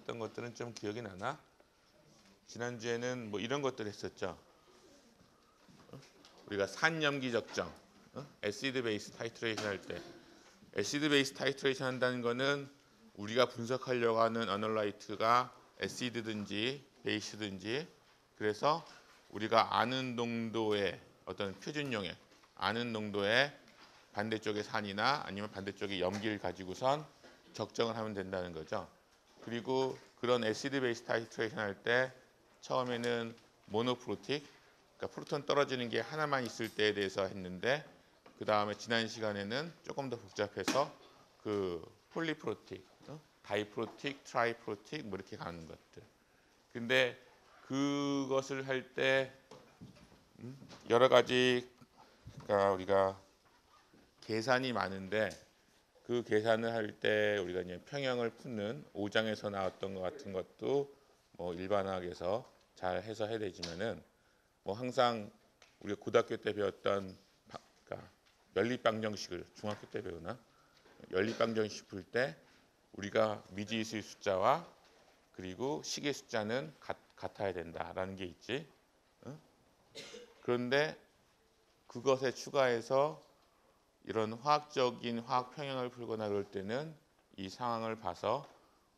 했던 것들은 좀 기억이 나나? 지난주에는 뭐 이런 것들 했었죠. 우리가 산염기 적정, 애시드 베이스 타이트레이션 할 때 애시드 베이스 타이트레이션 한다는 거는 우리가 분석하려고 하는 어널라이트가 애시드든지 베이스든지 그래서 우리가 아는 농도의 어떤 표준용액, 아는 농도의 반대쪽의 산이나 아니면 반대쪽의 염기를 가지고선 적정을 하면 된다는 거죠. 그리고 그런 애시드 베이스 타이트레이션 할 때 처음에는 모노프로틱, 그러니까 프로톤 떨어지는 게 하나만 있을 때에 대해서 했는데 그 다음에 지난 시간에는 조금 더 복잡해서 그 폴리프로틱, 다이프로틱, 트라이프로틱 뭐 이렇게 가는 것들. 근데 그것을 할 때 여러 가지 그러니까 우리가 계산이 많은데 그 계산을 할 때 우리가 이제 평형을 푸는 5장에서 나왔던 것 같은 것도 뭐 일반학에서 잘 해서 해야 되지만은 뭐 항상 우리가 고등학교 때 배웠던 그러니까 연립방정식을 중학교 때 배우나 연립방정식 풀 때 우리가 미지수의 숫자와 그리고 식의 숫자는 같아야 된다라는 게 있지. 그런데 그것에 추가해서 이런 화학적인 화학 평형을 풀거나 그럴 때는 이 상황을 봐서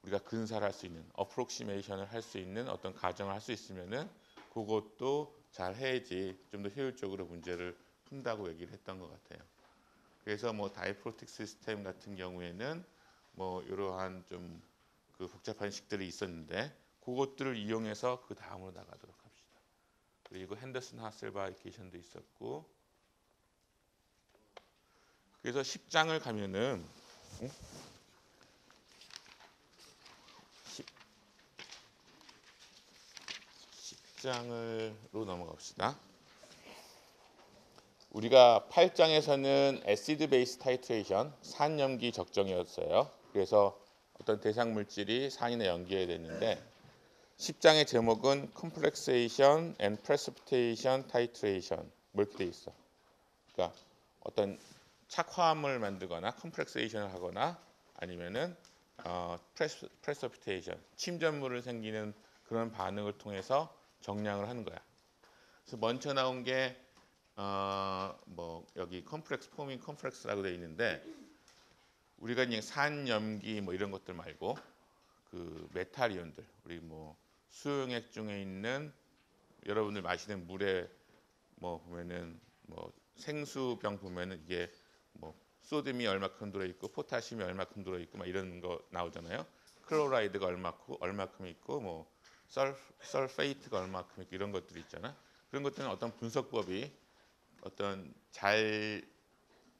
우리가 근사할 수 있는 어프록시메이션을 할 수 있는 어떤 가정을 할 수 있으면은 그것도 잘 해야지 좀 더 효율적으로 문제를 푼다고 얘기를 했던 것 같아요. 그래서 뭐 다이프로틱 시스템 같은 경우에는 뭐 이러한 좀 그 복잡한 식들이 있었는데 그것들을 이용해서 그 다음으로 나가도록 합시다. 그리고 핸더슨 하셀바 이케이션도 있었고 그래서 10장을 가면은 10장으로 넘어갑시다. 우리가 8장에서는 애시드 베이스 타이트레이션, 산염기 적정이었어요. 그래서 어떤 대상 물질이 산이나 염기여야 됐는데 10장의 제목은 Complexation and Precipitation Titration 뭐 이렇게 돼 있어. 그러니까 어떤 착화함을 만들거나 컴플렉세이션을 하거나 아니면은 프레시피테이션 침전물을 생기는 그런 반응을 통해서 정량을 하는 거야. 그래서 먼저 나온 게 뭐 여기 컴플렉스 포밍 컴플렉스라고 되어 있는데 우리가 이제 산염기 뭐 이런 것들 말고 그 메탈이온들 우리 뭐 수용액 중에 있는 여러분들 마시는 물에 뭐 보면은 뭐 생수병 보면은 이게 뭐 소듐이 얼마큼 들어 있고 포타슘이 얼마큼 들어 있고 막 이런 거 나오잖아요. 클로라이드가 얼마큼 있고 뭐 설페이트가 얼마큼 있고 이런 것들이 있잖아. 그런 것들은 어떤 분석법이 어떤 잘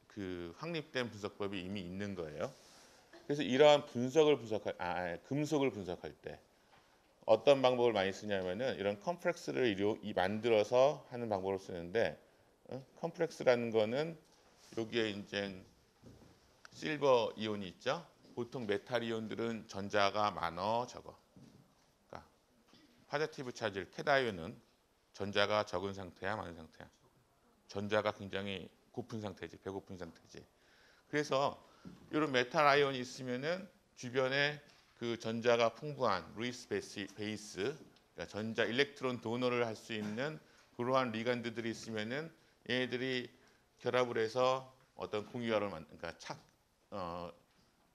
그 확립된 분석법이 이미 있는 거예요. 그래서 이러한 분석을 금속을 분석할 때 어떤 방법을 많이 쓰냐면은 이런 컴플렉스를 만들어서 하는 방법을 쓰는데 컴플렉스라는 거는 여기에 이제 실버 이온이 있죠. 보통 메탈 이온들은 전자가 많어 적어. 그러니까 파자티브 차질 캐다이온은 전자가 적은 상태야 많은 상태야. 전자가 굉장히 고픈 상태지, 배고픈 상태지. 그래서 이런 메탈 아이온이 있으면은 주변에 그 전자가 풍부한 루이스 베이스, 그러니까 전자 일렉트론 도너를 할 수 있는 그러한 리간드들이 있으면은 얘네들이 결합을 해서 어떤 공유결합을 그러니까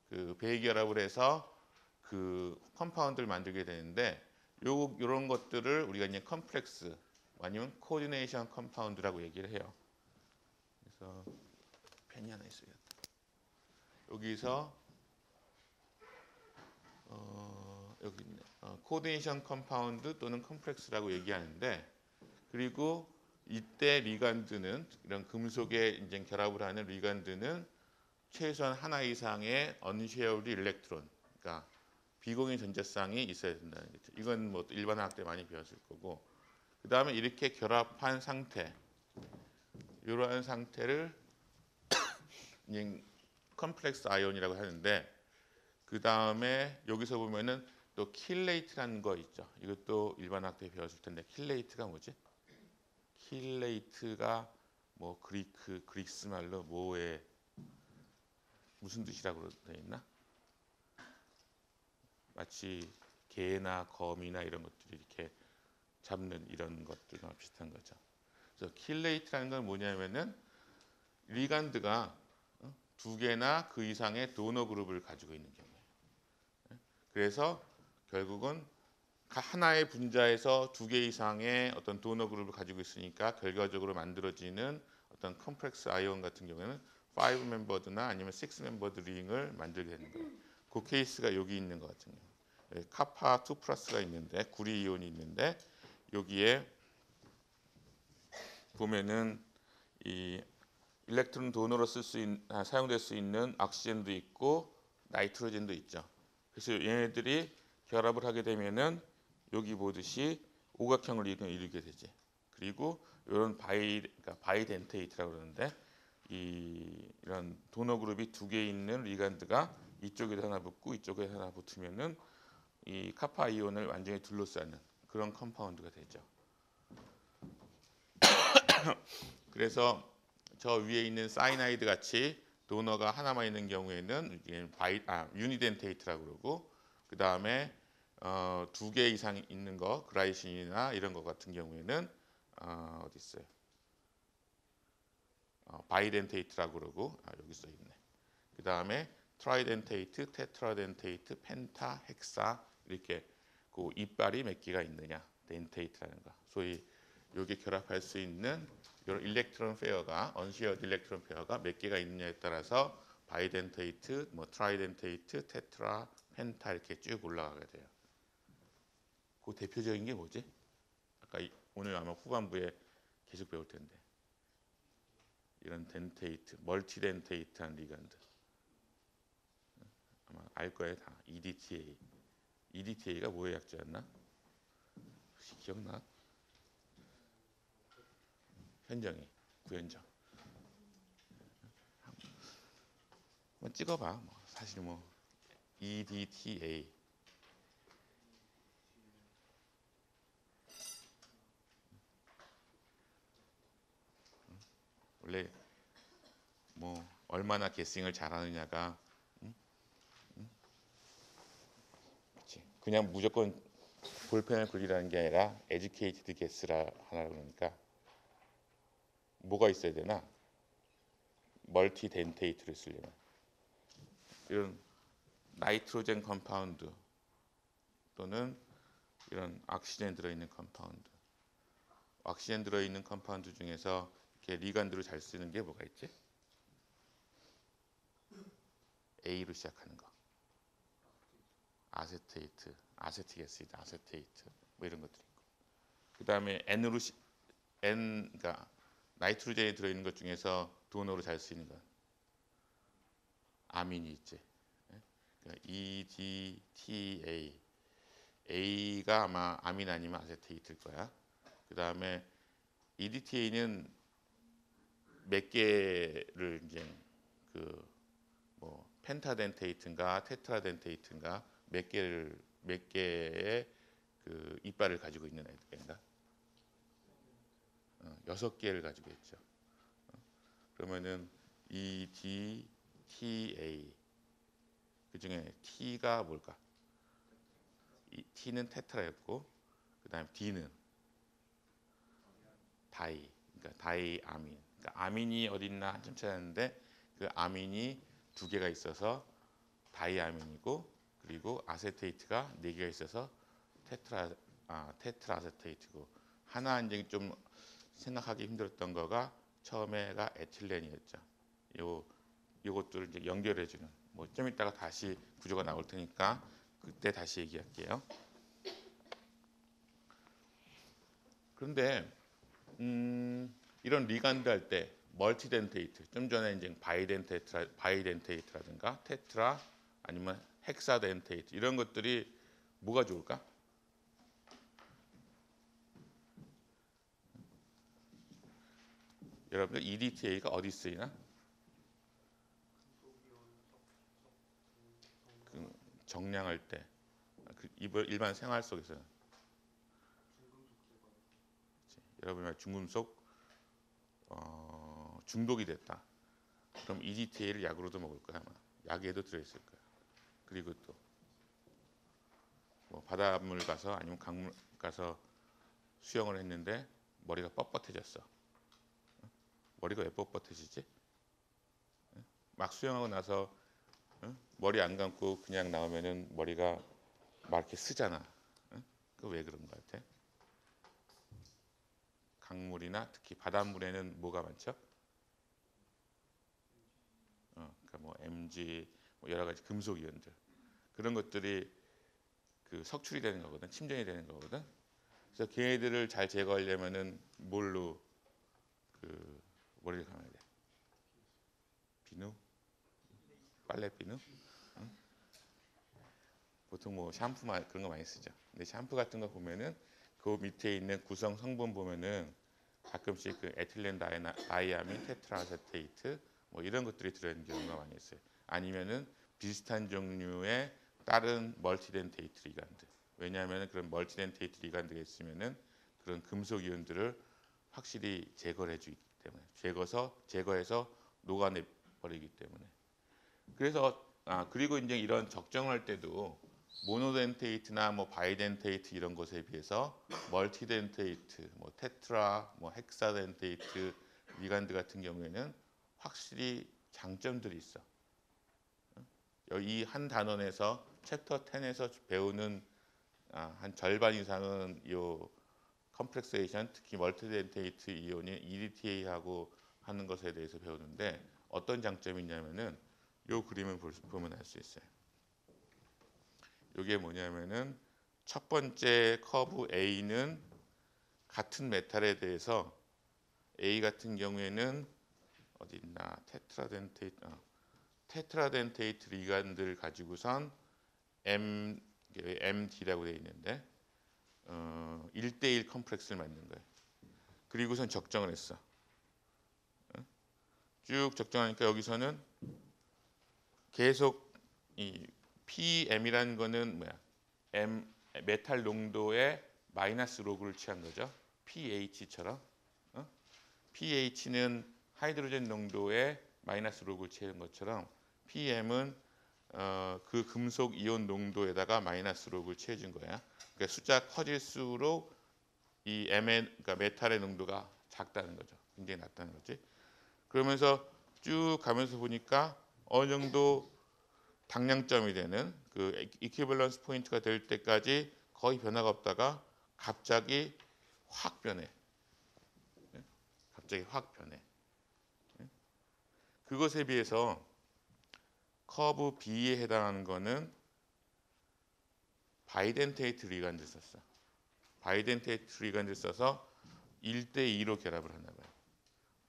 그 배기결합을 해서 그 컴파운드를 만들게 되는데 요런 것들을 우리가 이제 컴플렉스 아니면 코디네이션 컴파운드라고 얘기를 해요. 그래서 펜이 하나 있어야겠다. 여기서 여기 있네. 코디네이션 컴파운드 또는 컴플렉스라고 얘기하는데 그리고 이때 리간드는 이런 금속에 이제 결합을 하는 리간드는 최소한 하나 이상의 언쉐어드 일렉트론, 그러니까 비공유 전자쌍이 있어야 된다는 거죠. 이건 뭐 일반 화학 때 많이 배웠을 거고 그 다음에 이렇게 결합한 상태, 이러한 상태를 이제 컴플렉스 아이온이라고 하는데 그 다음에 여기서 보면은 또 킬레이트라는 거 있죠. 이것도 일반 학교에 배웠을 텐데 킬레이트가 뭐지? 킬레이트가 뭐 그리스 말로 뭐에 무슨 뜻이라고 되어 있나? 마치 개나 거미나 이런 것들이 이렇게 잡는 이런 것들과 비슷한 거죠. 그래서 킬레이트라는 건 뭐냐면은 리간드가 두 개나 그 이상의 도너 그룹을 가지고 있는 경우예요. 그래서 결국은 하나의 분자에서 두 개 이상의 어떤 도너 그룹을 가지고 있으니까 결과적으로 만들어지는 어떤 컴플렉스 아이온 같은 경우에는 5 멤버드나 아니면 6 멤버드 링을 만들게 되는 거예요. 그 케이스가 여기 있는 것 같은 경우. 카파 2 플러스가 있는데 구리 이온이 있는데 여기에 보면은 이 일렉트론 도너로 사용될 수 있는 ok시젠도 있고 나이트로젠도 있죠. 그래서 얘네들이 결합을 하게 되면은 여기 보듯이 오각형을 이루게 되지. 그리고 이런 그러니까 바이덴테이트라고 그러는데 이런 도너 그룹이 두 개 있는 리간드가 이쪽에 하나 붙고 이쪽에 하나 붙으면은 이 카파 이온을 완전히 둘러싸는 그런 컴파운드가 되죠. 그래서 저 위에 있는 사이나이드 같이 도너가 하나만 있는 경우에는 유니덴테이트라고 그러고 그 다음에 두 개 이상 있는 거 그라이신이나 이런 거 같은 경우에는 어디 있어요? 바이덴테이트라고 그러고 여기 써 있네. 그 다음에 트라이덴테이트, 테트라덴테이트, 펜타, 헥사 이렇게 그 이빨이 몇 개가 있느냐 덴테이트라는 거. 소위 여기 결합할 수 있는 이런 일렉트론 페어가 언시어드 일렉트론 페어가 몇 개가 있느냐에 따라서 바이덴테이트, 뭐 트라이덴테이트, 테트라, 펜타 이렇게 쭉 올라가게 돼요. 그 대표적인 게 뭐지? 아까 오늘 아마 후반부에 계속 배울 텐데 이런 덴테이트, 멀티덴테이트한 리간드 아마 알 거예요 다. EDTA. EDTA가 뭐의 약자였나? 혹시 기억나? 현정이 구현정. 한번 찍어봐. 사실 뭐 EDTA. 원래 뭐 얼마나 게싱을 잘하느냐가 그냥 무조건 볼펜을 그리라는 게 아니라 에듀케이티드 게스라 하나 그러니까 뭐가 있어야 되나? 멀티 덴테이트를 쓰려면 이런 나이트로젠 컴파운드 또는 이런 ok시젠 들어있는 컴파운드. ok시젠 들어있는 컴파운드 중에서 이렇게 리간드로 잘 쓰는 게 뭐가 있지? A로 시작하는 거. 아세테이트, 아세틱 애시드, 아세테이트 뭐 이런 것들이 있고. 그다음에 그러니까 나이트로젠이 들어 있는 것 중에서 도너로 잘 쓰이는 건 아민이 있지. 그러니까 EDTA. A가 아마 아민 아니면 아세테이트일 거야. 그다음에 EDTA는 몇 개를 이제 그 뭐 펜타덴테이트인가 테트라덴테이트인가 몇 개의 그 이빨을 가지고 있는 애들인가? 6개를 가지고 있죠. 그러면은 EDTA 그 중에 T가 뭘까? T는 테트라였고 그다음 D는 다이, 그러니까 다이아민. 그러니까 아민이 어디 있나 한참 찾았는데 그 아민이 2개가 있어서 다이아민이고 그리고 아세테이트가 4개가 있어서 테트라아세테이트고 하나 이제 좀 생각하기 힘들었던 거가 처음에가 에틸렌이었죠. 요것들을 이제 연결해주는 뭐 좀 이따가 다시 구조가 나올 테니까 그때 다시 얘기할게요. 그런데 이런 리간드 할 때 멀티덴테이트, 좀 전에 이제 바이덴테이트라든가 테트라 아니면 헥사덴테이트 이런 것들이 뭐가 좋을까? 여러분들 EDTA가 어디 쓰이나? 그 정량할 때, 그 일반 생활 속에서 여러분의 중금속 중독이 됐다. 그럼 EDTA를 약으로도 먹을 거야 아마. 약에도 들어있을 거야. 그리고 또 뭐 바닷물 가서 아니면 강물 가서 수영을 했는데 머리가 뻣뻣해졌어. 머리가 왜 뻣뻣해지지? 막 수영하고 나서 머리 안 감고 그냥 나오면은 머리가 막 이렇게 쓰잖아. 그 왜 그런 것 같아? 강물이나 특히 바닷물에는 뭐가 많죠? 그러니까 뭐 MG, 뭐 여러 가지 금속 이온들 그런 것들이 그 석출이 되는 거거든, 침전이 되는 거거든. 그래서 걔네들을 잘 제거하려면은 뭘로 그 머리를 감아야 돼? 비누? 빨래 비누? 보통 뭐 샴푸 그런 거 많이 쓰죠. 근데 샴푸 같은 거 보면은 그 밑에 있는 구성 성분 보면은 가끔씩 그 에틸렌 다이아민 테트라세테이트 뭐 이런 것들이 들어있는 경우가 많이 있어요. 아니면은 비슷한 종류의 다른 멀티덴테이트 리간드. 왜냐하면 그런 멀티덴테이트 리간드가 있으면은 그런 금속 이온들을 확실히 제거를 해주기 때문에 제거해서 녹아내 버리기 때문에. 그래서 그리고 이제 이런 적정할 때도 모노덴테이트나 뭐 바이덴테이트 이런 것에 비해서 멀티덴테이트, 뭐 테트라, 뭐 헥사덴테이트 리간드 같은 경우에는 확실히 장점들이 있어. 이 한 단원에서 챕터 10에서 배우는 한 절반 이상은 요 컴플렉세이션, 특히 멀티덴테이트 이온인 EDTA하고 하는 것에 대해서 배우는데 어떤 장점이 있냐면은 요 그림을 보면 알 수 있어요. 이게 뭐냐면은 첫 번째 커브 A는 같은 메탈에 대해서 A 같은 경우에는 어디 있나 테트라덴테이트 리간드를 가지고선 MD라고 되어 있는데 1대1 컴플렉스를 만든 거예요. 그리고선 적정을 했어. 쭉 적정하니까 여기서는 계속 이 PM이라는 거는 뭐야? 메탈 농도의 마이너스 로그를 취한 거죠. pH처럼. pH는 하이드로젠 농도의 마이너스 로그를 취한 것처럼 PM은 그 금속 이온 농도에다가 마이너스 로그를 취해준 거야. 그러니까 숫자 커질수록 이 그러니까 메탈의 농도가 작다는 거죠. 굉장히 낮다는 거지. 그러면서 쭉 가면서 보니까 어느 정도 당량점이 되는 그 이퀴밸런스 포인트가 될 때까지 거의 변화가 없다가 갑자기 확 변해. 갑자기 확 변해. 그것에 비해서 커브 B에 해당하는 거는 바이덴테이트 리간드 썼어. 바이덴테이트 리간드 써서 1대2로 결합을 하나 봐요.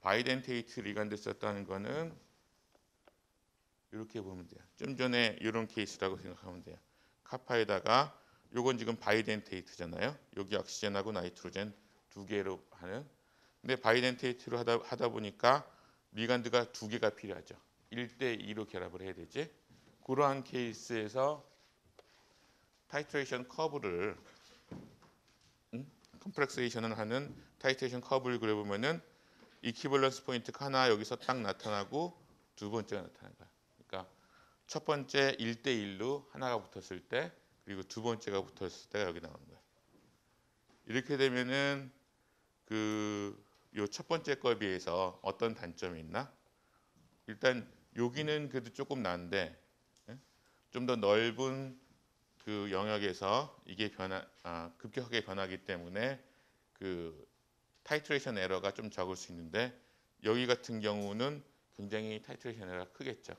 바이덴테이트 리간드 썼다는 거는 이렇게 보면 돼요. 좀 전에 이런 케이스라고 생각하면 돼요. 카파에다가 요건 지금 바이덴테이트잖아요. 여기 억시젠하고 나이트로젠 두 개로 하는. 근데 바이덴테이트로 하다 보니까 리간드가 두 개가 필요하죠. 1대2로 결합을 해야 되지. 그러한 케이스에서 타이트레이션 커브를 컴플렉세이션을 하는 타이트레이션 커브를 그려보면은 이퀴밸런스 포인트가 하나 여기서 딱 나타나고 두 번째가 나타나는 거야. 그러니까 첫 번째 1대1로 하나가 붙었을 때 그리고 두 번째가 붙었을 때가 여기 나오는 거야. 이렇게 되면은 그 요 첫 번째 거에 비해서 어떤 단점이 있나? 일단 여기는 그래도 조금 나은데 좀 더 넓은 그 영역에서 이게 급격하게 변하기 때문에 그 타이트레이션 에러가 좀 적을 수 있는데 여기 같은 경우는 굉장히 타이트레이션 에러가 크겠죠.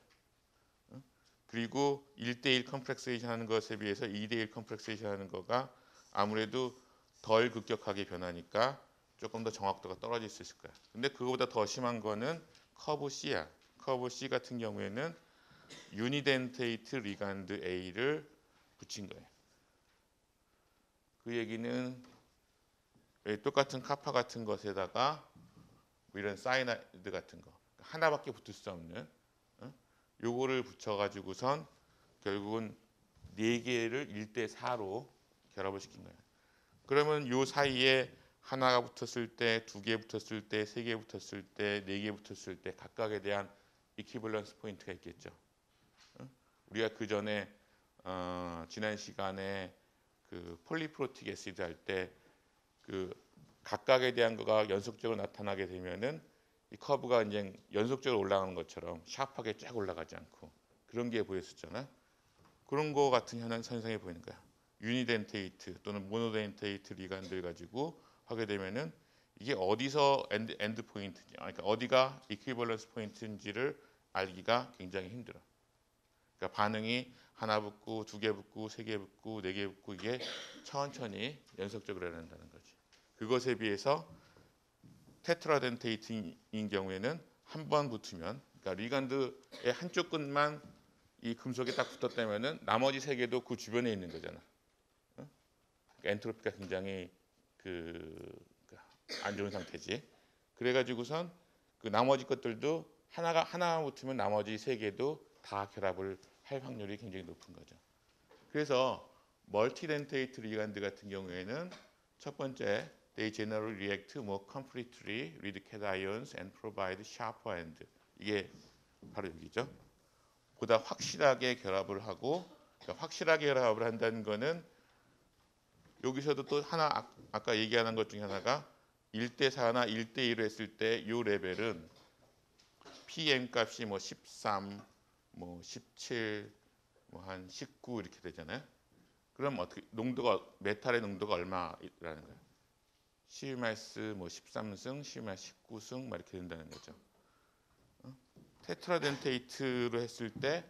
그리고 1대1 컴플렉세이션 하는 것에 비해서 2대1 컴플렉세이션 하는 거가 아무래도 덜 급격하게 변하니까 조금 더 정확도가 떨어질 수 있을 거야. 근데 그거보다 더 심한 거는 커브 C야. 커브 C 같은 경우에는 유니덴테이트 리간드 A를 붙인 거예요. 그 얘기는 똑같은 카파 같은 것에다가 뭐 이런 사이나이드 같은 거 하나밖에 붙을 수 없는 요거를 붙여가지고선 결국은 4개를 1대4로 결합을 시킨 거예요. 그러면 요 사이에 하나가 붙었을 때, 2개 붙었을 때, 3개 붙었을 때, 4개 붙었을 때 각각에 대한 이퀴밸런스 포인트가 있겠죠. 우리가 그 전에 지난 시간에 그 폴리프로틱 애시드 할 때 그 각각에 대한 거가 연속적으로 나타나게 되면은 이 커브가 이제 연속적으로 올라가는 것처럼 샤프하게 쫙 올라가지 않고 그런 게 보였었잖아. 그런 거 같은 현상이 보이는 거야. 유니덴테이트 또는 모노덴테이트 리간들 가지고 하게 되면은 이게 어디서 엔드 포인트인지, 그러니까 어디가 이퀴벌런스 포인트인지를 알기가 굉장히 힘들어. 그러니까 반응이 하나 붙고 두 개 붙고 세 개 붙고 네 개 붙고 이게 천천히 연속적으로 일어난다는 거지. 그것에 비해서 테트라덴테이트인 경우에는 한 번 붙으면, 그러니까 리간드의 한쪽 끝만 이 금속에 딱 붙었다면은 나머지 세 개도 그 주변에 있는 거잖아. 어? 그러니까 엔트로피가 굉장히 안 좋은 상태지. 그래가지고선 그 나머지 것들도 하나만 붙으면 나머지 세 개도 다 결합을 할 확률이 굉장히 높은 거죠. 그래서 멀티덴테이트 리간드 같은 경우에는 첫 번째 they generally react more completely with cations and provide sharper end. 이게 바로 여기죠. 보다 확실하게 결합을 하고, 그러니까 확실하게 결합을 한다는 거는 여기서도 또 하나 아까 얘기하는 것 중에 하나가 1대4나 1대2로 했을 때 이 레벨은 PM 값이 뭐 13, 뭐 17, 뭐 한 19 이렇게 되잖아요. 그럼 어떻게 메탈의 농도가 얼마라는 거예요? CMS 뭐 13승, CMS 19승 막 이렇게 된다는 거죠. 테트라덴테이트로 했을 때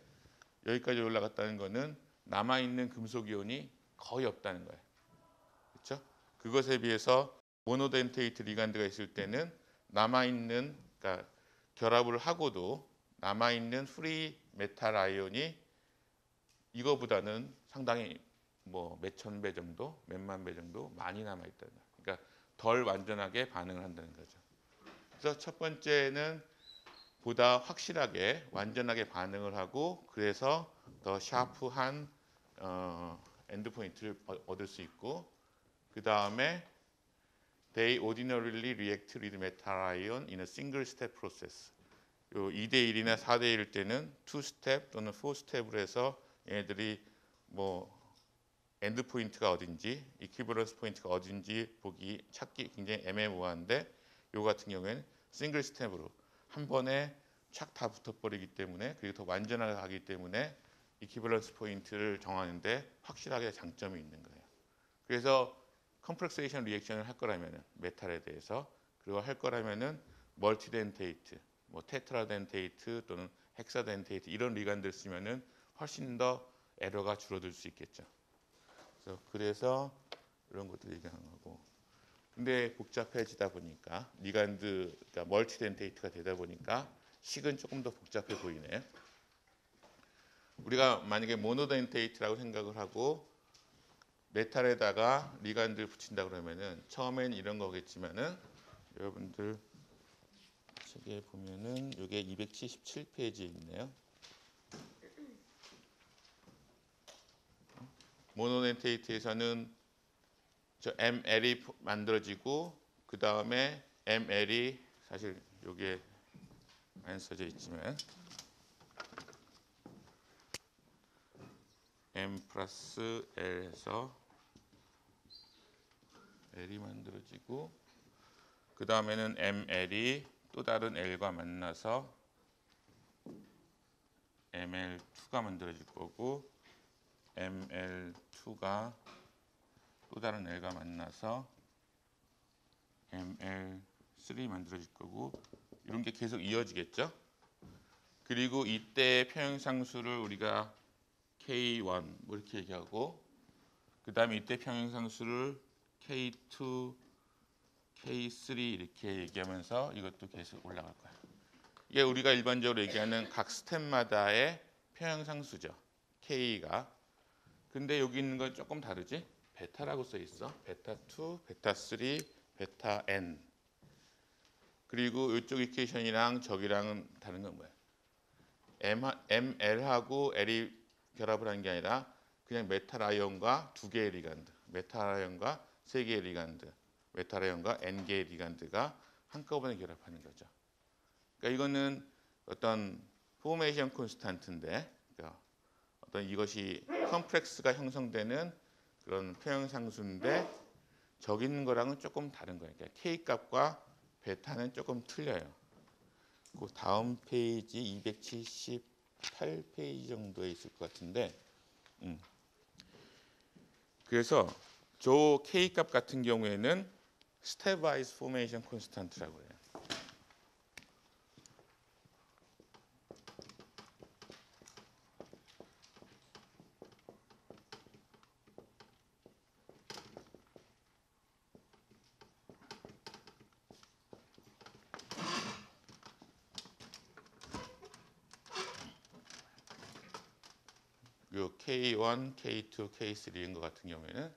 여기까지 올라갔다는 거는 남아 있는 금속 이온이 거의 없다는 거예요. 그렇죠? 그것에 비해서 모노덴테이트 리간드가 있을 때는 남아 있는, 그러니까 결합을 하고도 남아 있는 프리 메탈 아이온이 이거보다는 상당히 뭐 몇천 배 정도, 몇만 배 정도 많이 남아 있다는 거예요. 그러니까 덜 완전하게 반응을 한다는 거죠. 그래서 첫 번째는 보다 확실하게 완전하게 반응을 하고 그래서 더 샤프한 엔드 포인트를 얻을 수 있고, 그 다음에 they ordinarily react with metal ion in a single step process. 요 2대1이나 4대1일 때는 2스텝 또는 4스텝으로 해서 얘네들이 뭐 엔드 포인트가 어딘지, 이퀴버런스 포인트가 어딘지 찾기 굉장히 애매모호한데 요 같은 경우에는 싱글 스텝으로 한 번에 착 다 붙어버리기 때문에, 그리고 더 완전하게 가기 때문에 이퀴버런스 포인트를 정하는데 확실하게 장점이 있는 거예요. 그래서 컴플렉세이션 리액션을 할 거라면은 메탈에 대해서, 그리고 할 거라면은 멀티덴테이트, 뭐 테트라덴테이트 또는 헥사덴테이트 이런 리간들 쓰면은 훨씬 더 에러가 줄어들 수 있겠죠. 그래서 이런 것도 얘기하는 거고. 근데 복잡해지다 보니까 리간드, 그러니까 멀티덴테이트가 되다 보니까 식은 조금 더 복잡해 보이네요. 우리가 만약에 모노덴테이트라고 생각을 하고 메탈에다가 리간드를 붙인다 그러면은 처음엔 이런 거겠지만은 여러분들 책에 보면은 이게 277페이지에 있네요. 모노덴테이트에서는 저 ML이 만들어지고 그 다음에 ML이 사실 여기에 안 써져 있지만 M 플러스 L에서 L이 만들어지고 그 다음에는 ML이 또 다른 L과 만나서 ML2가 만들어질 거고, ML2가 또 다른 L과 만나서 ML3 만들어질 거고, 이런 게 계속 이어지겠죠. 그리고 이때 평형상수를 우리가 K1 뭐 이렇게 얘기하고, 그 다음에 이때 평형상수를 K2, K3 이렇게 얘기하면서 이것도 계속 올라갈 거야. 이게 우리가 일반적으로 얘기하는 각 스텝마다의 평형상수죠. K가. 근데 여기 있는 건 조금 다르지? 베타라고 써 있어. 베타2, 베타3, 베타-N. 그리고 이쪽 이퀘이션이랑 저기랑은 다른 건 뭐야? ML하고 L이 결합을 한 게 아니라 그냥 메탈 아이온과 두 개의 리간드, 메탈 아이온과 세 개의 리간드, 메탈 아이온과 N 개의 리간드가 한꺼번에 결합하는 거죠. 그러니까 이거는 어떤 포메이션 콘스탄트인데, 그러니까 어떤 이것이 컴플렉스가 형성되는 그런 평형상수인데 저기 있는 거랑은 조금 다른 거예요. 그러니까 K 값과 베타는 조금 틀려요. 그 다음 페이지 278페이지 정도에 있을 것 같은데 그래서 저 K 값 같은 경우에는 스텝와이즈 포메이션 콘스탄트라고 해요. 요 K1, K2, K3인 것 같은 경우에는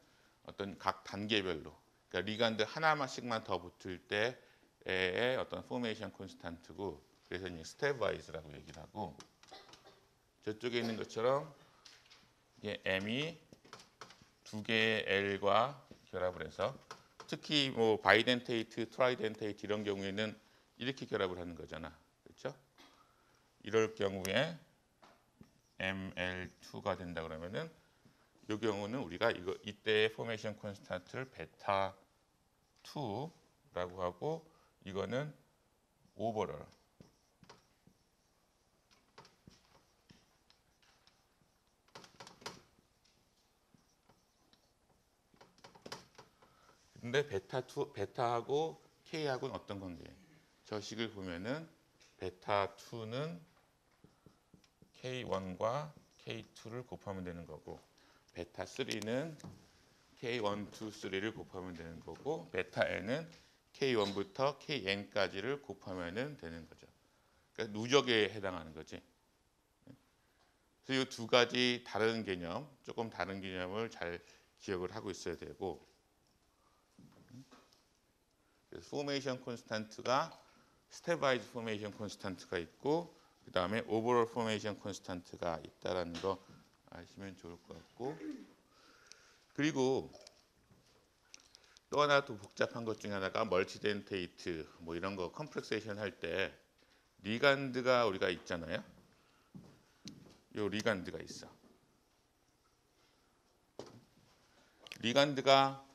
어떤 각 단계별로 그러니까 리간드 하나씩만 더 붙을 때의 어떤 포메이션 콘스탄트고 그래서 이제 스텝와이즈라고 얘기를 하고 저쪽에 있는 것처럼 이게 M이 두 개의 L과 결합을 해서 특히 뭐 바이덴테이트, 트라이덴테이트 이런 경우에는 이렇게 결합을 하는 거잖아. 그렇죠? 이럴 경우에 ML2가 된다 그러면은 이 경우는 우리가 이때의 포메이션 콘스탄트를 베타 2라고 하고 이거는 오버럴 근데 베타하고 K하고는 어떤 관계예요? 저 식을 보면은 베타 2는 K1과 K2를 곱하면 되는 거고 베타 3는 K1, 2, 3를 곱하면 되는 거고 베타 N은 K1부터 Kn까지를 곱하면 되는 거죠. 그러니까 누적에 해당하는 거지. 그래서 이 두 가지 다른 개념, 조금 다른 개념을 잘 기억을 하고 있어야 되고 그래서 포메이션 콘스탄트가 스텝와이즈 포메이션 콘스탄트가 있고 그 다음에 오버롤 포메이션 콘스탄트가 있다라는 거 아시면 좋을 것 같고 그리고 또 하나 또 복잡한 것 중에 하나가 멀티덴테이트 뭐 이런 거 컴플렉세이션 할 때 리간드가 우리가 있잖아요. 요 리간드가 있어. 리간드가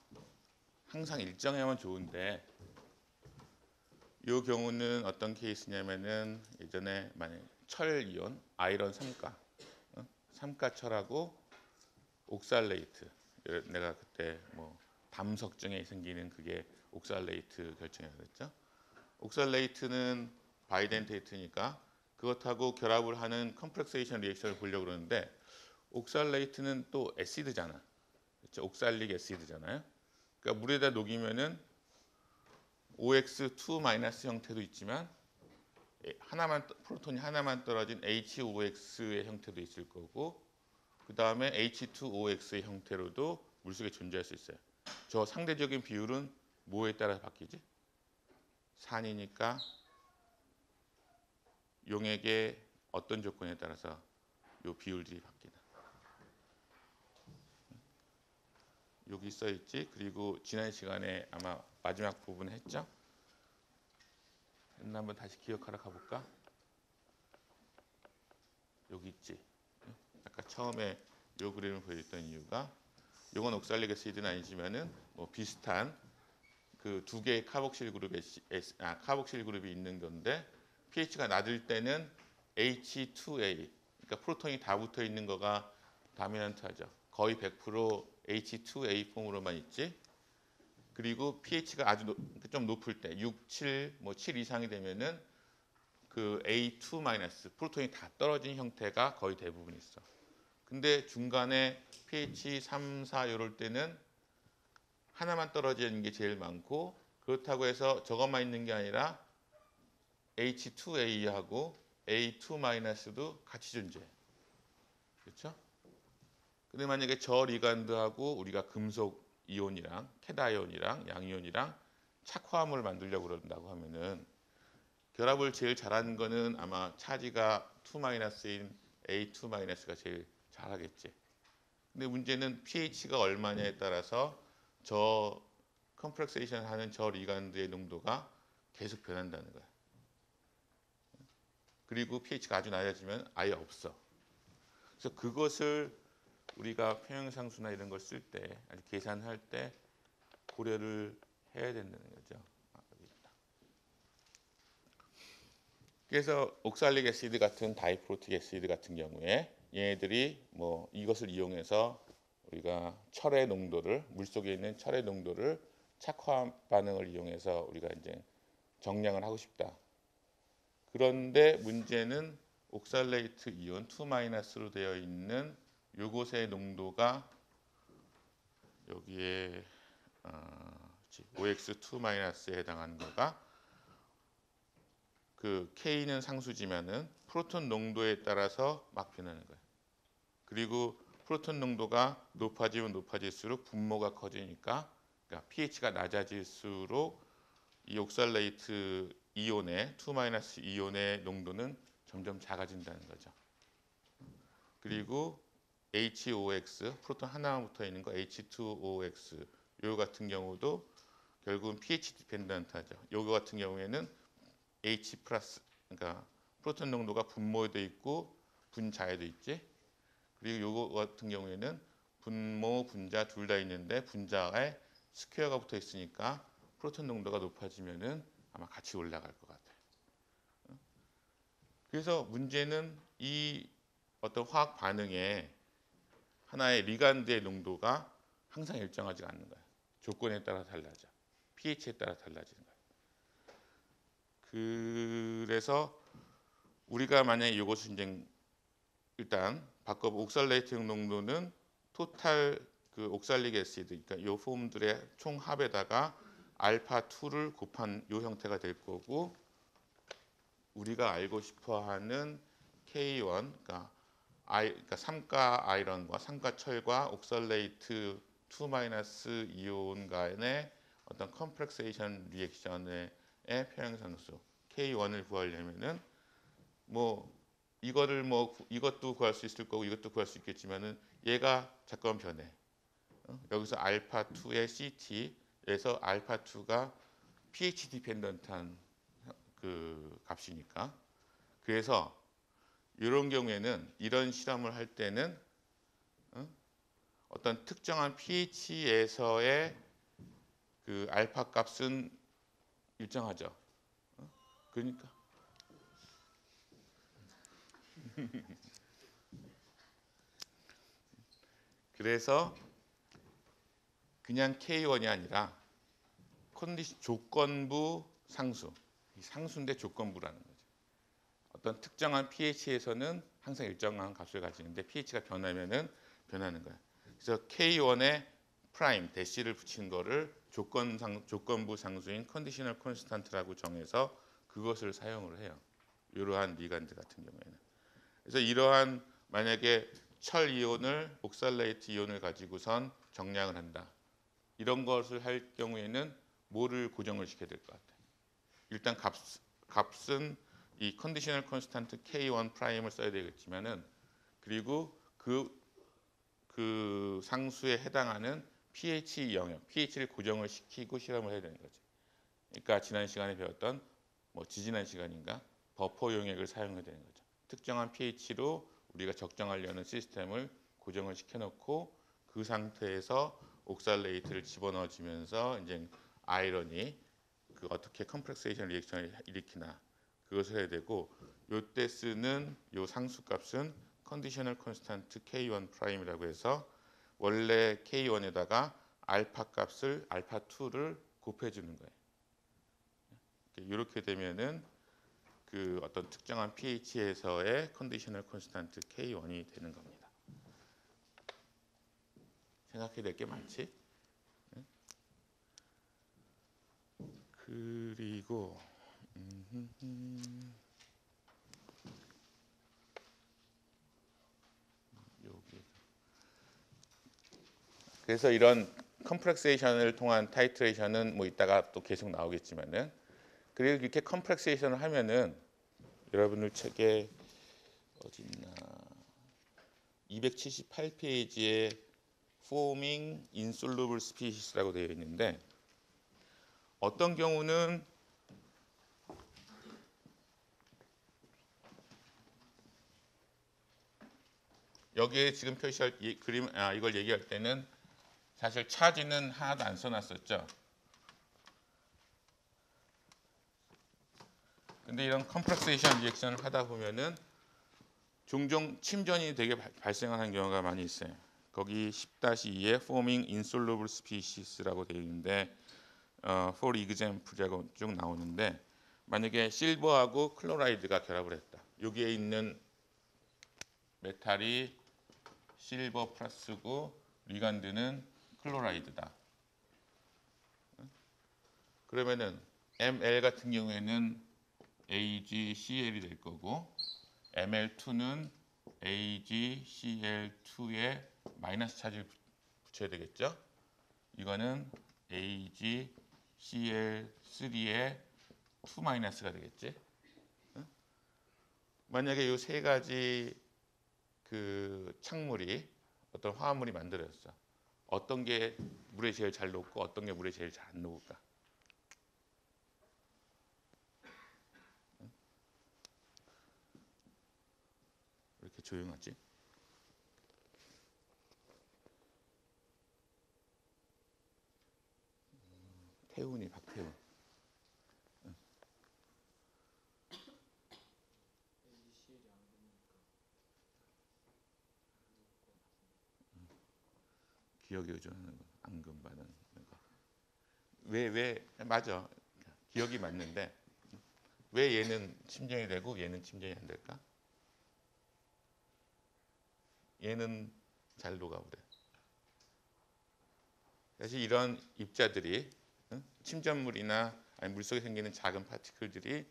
항상 일정하면 좋은데 이 경우는 어떤 케이스냐면은 예전에 만약 철 이온, 아이런 3가, 삼가철하고 옥살레이트. 내가 그때 뭐 담석중에 생기는 그게 옥살레이트 결정이라고 그랬죠. 옥살레이트는 바이덴테이트니까 그것하고 결합을 하는 컴플렉세이션 리액션을 보려고 그러는데 옥살레이트는 또 애시드잖아. 그렇죠? 옥살릭 애시드잖아요. 그러니까 물에다 녹이면은 OX2- 형태도 있지만 프로톤이 하나만 떨어진 HOX의 형태도 있을 거고 그 다음에 H2OX의 형태로도 물속에 존재할 수 있어요. 저 상대적인 비율은 뭐에 따라 바뀌지? 산이니까 용액의 어떤 조건에 따라서 이 비율들이 바뀌나. 여기 써 있지. 그리고 지난 시간에 아마 마지막 부분 했죠. 한번 다시 기억하러 가볼까? 여기 있지. 아까 처음에 요 그림을 보여줬던 이유가 요건 옥살릭 애시드는 아니지만은 뭐 비슷한 그 두 개의 카복실 그룹이 있는 건데 pH가 낮을 때는 H2A 그러니까 프로톤이 다 붙어 있는 거가 다미넌트하죠. 거의 100% H2A 폼으로만 있지. 그리고 pH가 아주 좀 높을 때 6, 7, 뭐 7 이상이 되면은 그 A2- 프로톤이 다 떨어진 형태가 거의 대부분 있어. 근데 중간에 pH 3, 4 이럴 때는 하나만 떨어지는 게 제일 많고 그렇다고 해서 저것만 있는 게 아니라 H2A하고 A2-도 같이 존재해. 그렇죠? 근데 만약에 저 리간드하고 우리가 금속 이온이랑 캐다이온이랑 양이온이랑 착화합을 만들려고 그런다고 하면은 결합을 제일 잘하는 거는 아마 차지가 2-인 A2-가 제일 잘하겠지. 근데 문제는 pH가 얼마냐에 따라서 저 컴플렉세이션 하는 저 리간드의 농도가 계속 변한다는 거야. 그리고 pH가 아주 낮아지면 아예 없어. 그래서 그것을 우리가 평형상수나 이런 걸 쓸 때, 계산할 때 고려를 해야 된다는 거죠. 여기 있다. 그래서 옥살릭 애시드 같은 다이프로틱 애시드 같은 경우에 얘네들이 뭐 이것을 이용해서 우리가 철의 농도를, 물속에 있는 철의 농도를 착화 반응을 이용해서 우리가 이제 정량을 하고 싶다. 그런데 문제는 옥살레이트 이온 2-로 되어 있는 요것의 농도가 여기에 OX2-에 해당하는 거가 그 K는 상수지만은 프로톤 농도에 따라서 막 변하는 거예요. 그리고 프로톤 농도가 높아지면 높아질수록 분모가 커지니까, 그러니까 pH가 낮아질수록 이 옥살레이트 이온의 2- 이온의 농도는 점점 작아진다는 거죠. 그리고 HOX, 프로톤 하나만 붙어 있는 거 H2OX 요 같은 경우도 결국은 pH 디펜던트하죠. 요거 같은 경우에는 H 플러스, 그러니까 프로톤 농도가 분모에도 있고 분자에도 있지. 그리고 요거 같은 경우에는 분모, 분자 둘 다 있는데 분자에 스퀘어가 붙어 있으니까 프로톤 농도가 높아지면은 아마 같이 올라갈 것 같아요. 그래서 문제는 이 어떤 화학 반응에 하나의 리간드의 농도가 항상 일정하지 않는 거예요. 조건에 따라 달라져. pH에 따라 달라지는 거예요. 그래서 우리가 만약에 이것을 이제 일단 바꿔보 옥살레이트 농도는 토탈 그 옥살릭 애시드, 그러니까 이 폼들의 총 합에다가 알파 2를 곱한 이 형태가 될 거고, 우리가 알고 싶어하는 K1, 그러니까 삼가 아이런과 삼가 철과 옥살레이트 2- 이온 간의 어떤 컴프렉세이션 리액션의 평형상수 K1을 구하려면은 뭐 이것도 구할 수 있을 거고 이것도 구할 수 있겠지만은 얘가 잠깐 변해. 여기서 알파 2의 CT에서 알파 2가 pH 디펜던트한 그 값이니까. 그래서 이런 경우에는 이런 실험을 할 때는 어떤 특정한 pH에서의 그 알파 값은 일정하죠. 그러니까 그래서 그냥 K1이 아니라 컨디션 조건부 상수, 상수인데 조건부라는 거죠. 어떤 특정한 pH에서는 항상 일정한 값을 가지는데 pH가 변하면은 변하는 거예요. 그래서 K1에 프라임 대시를 붙인 거를 조건부 상수인 컨디셔널 콘스탄트라고 정해서 그것을 사용을 해요. 이러한 리간드 같은 경우에는. 그래서 이러한 만약에 철 이온을 옥살레이트 이온을 가지고선 정량을 한다. 이런 것을 할 경우에는 뭐를 고정을 시켜야 될 것 같아요. 일단 값은 이 컨디셔널 콘스탄트 K1 프라임을 써야 되겠지만은, 그리고 그 상수에 해당하는 pH 영역, pH를 고정을 시키고 실험을 해야 되는 거죠. 그러니까 지난 시간에 배웠던 지지난 시간인가 버퍼 용액을 사용해야 되는 거죠. 특정한 pH로 우리가 적정하려는 시스템을 고정을 시켜놓고 그 상태에서 옥살레이트를 집어넣어주면서 이제 아이런이 그 어떻게 컴프렉세이션 리액션을 일으키나 그것을 해야 되고, 요때 쓰는 요 상수값은 컨디셔널 콘스탄트 K1 프라임이라고 해서 원래 K1에다가 알파 값을 알파 2를 곱해 주는 거예요. 이렇게 되면은 그 어떤 특정한 pH에서의 컨디셔널 콘스탄트 K1이 되는 겁니다. 생각해야 될 게 많지? 그리고 여기 그래서 이런 컴프렉세이션을 통한 타이트레이션은 뭐 이따가 또 계속 나오겠지만은, 그리고 이렇게 컴프렉세이션을 하면은 여러분들 책에 어디 있나 278페이지에 forming insoluble species라고 되어 있는데, 어떤 경우는 여기에 지금 표시할 이 그림 이걸 얘기할 때는 사실 차지는 하나도 안 써놨었죠. 근데 이런 컴프렉세이션 리액션을 하다 보면은 종종 침전이 되게 발생하는 경우가 많이 있어요. 거기 10-2에 forming insoluble species라고 되어 있는데 for example이라고 쭉 나오는데 만약에 실버하고 클로라이드가 결합을 했다. 여기에 있는 메탈이 실버 플러스고 리간드는 클로라이드다. 그러면은 ML 같은 경우에는 AgCl이 될 거고 ML2는 AgCl2에 마이너스 차지를 붙여야 되겠죠. 이거는 AgCl3에 2 마이너스가 되겠지. 만약에 이 세 가지 그 착물이 어떤 화합물이 만들어졌어. 어떤 게 물에 제일 잘 녹고 어떤 게 물에 제일 잘 안 녹을까? 왜 이렇게 조용하지? 태훈이 박태훈. 기억에 의존하는 거, 앙금 반응 거. 왜 맞아. 기억이 맞는데 왜 얘는 침전이 되고 얘는 침전이 안 될까? 얘는 잘 녹아오래. 사실 이런 입자들이 침전물이나 아니 물속에 생기는 작은 파티클들이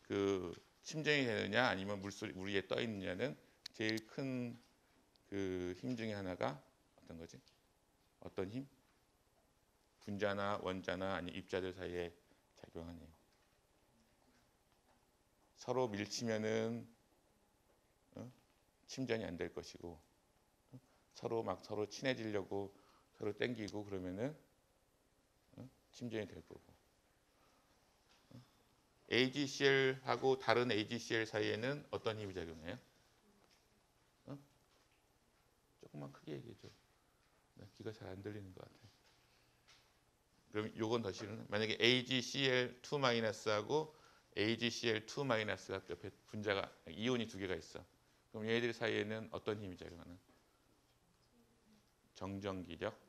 그 침전이 되느냐 아니면 물 위에 떠 있느냐는 제일 큰 그 힘 중에 하나가 어떤 거지? 어떤 힘? 분자나 원자나 아니 입자들 사이에 작용하네요. 서로 밀치면은 침전이 안 될 것이고 서로 친해지려고 서로 땡기고 그러면은 침전이 될 거고. AgCl하고 다른 AgCl 사이에는 어떤 힘이 작용해요? 조금만 크게 얘기해 줘. 귀가 잘 안 들리는 것 같아. 그럼 요건 더 싫은. 만약에 AgCl2-하고 AgCl2-가 옆에 분자가 이온이 두 개가 있어. 그럼 얘들 사이에는 어떤 힘이 작용하는? 정전기적,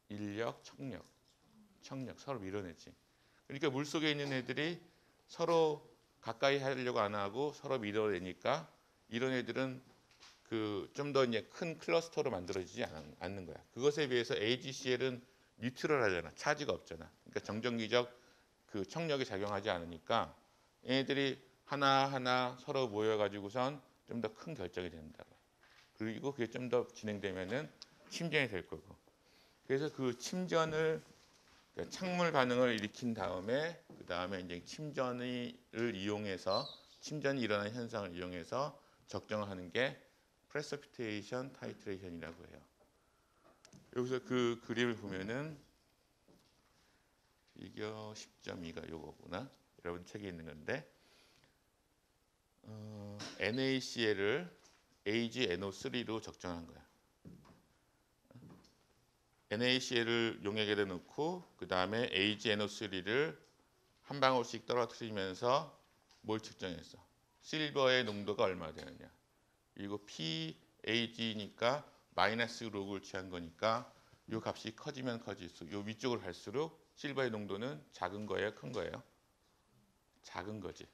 인력, 청력 서로 밀어내지. 그러니까 물 속에 있는 애들이 서로 가까이 하려고 안 하고 서로 밀어내니까 이런 애들은 그 좀 더 이제 큰 클러스터로 만들어지지 않는 거야. 그것에 비해서 AgCl은 뉴트럴하잖아. 차지가 없잖아. 그러니까 정전기적 그 청력이 작용하지 않으니까 얘네들이 하나하나 서로 모여가지고선 좀 더 큰 결정이 된다. 그리고 그게 좀 더 진행되면은 침전이 될 거고. 그래서 그 침전을 그러니까 착물 반응을 일으킨 다음에 그 다음에 이제 침전을 이용해서 침전이 일어나는 현상을 이용해서 적정을 하는 게 프레시피테이션 타이트레이션이라고 해요. 여기서 그 그림을 보면은 이거 10.2가 요거구나. 여러분 책에 있는 건데 NaCl을 AgNO3로 적정한 거야. NaCl을 용액에다 넣고 그 다음에 AgNO3를 한 방울씩 떨어뜨리면서 뭘 측정했어? 실버의 농도가 얼마 되느냐. 이거 PAg니까 마이너스 록을 취한 거니까 이 값이 커지면 커질수록 이 위쪽으로 갈수록 실버의 농도는 작은 거예요, 큰 거예요? 작은 거지.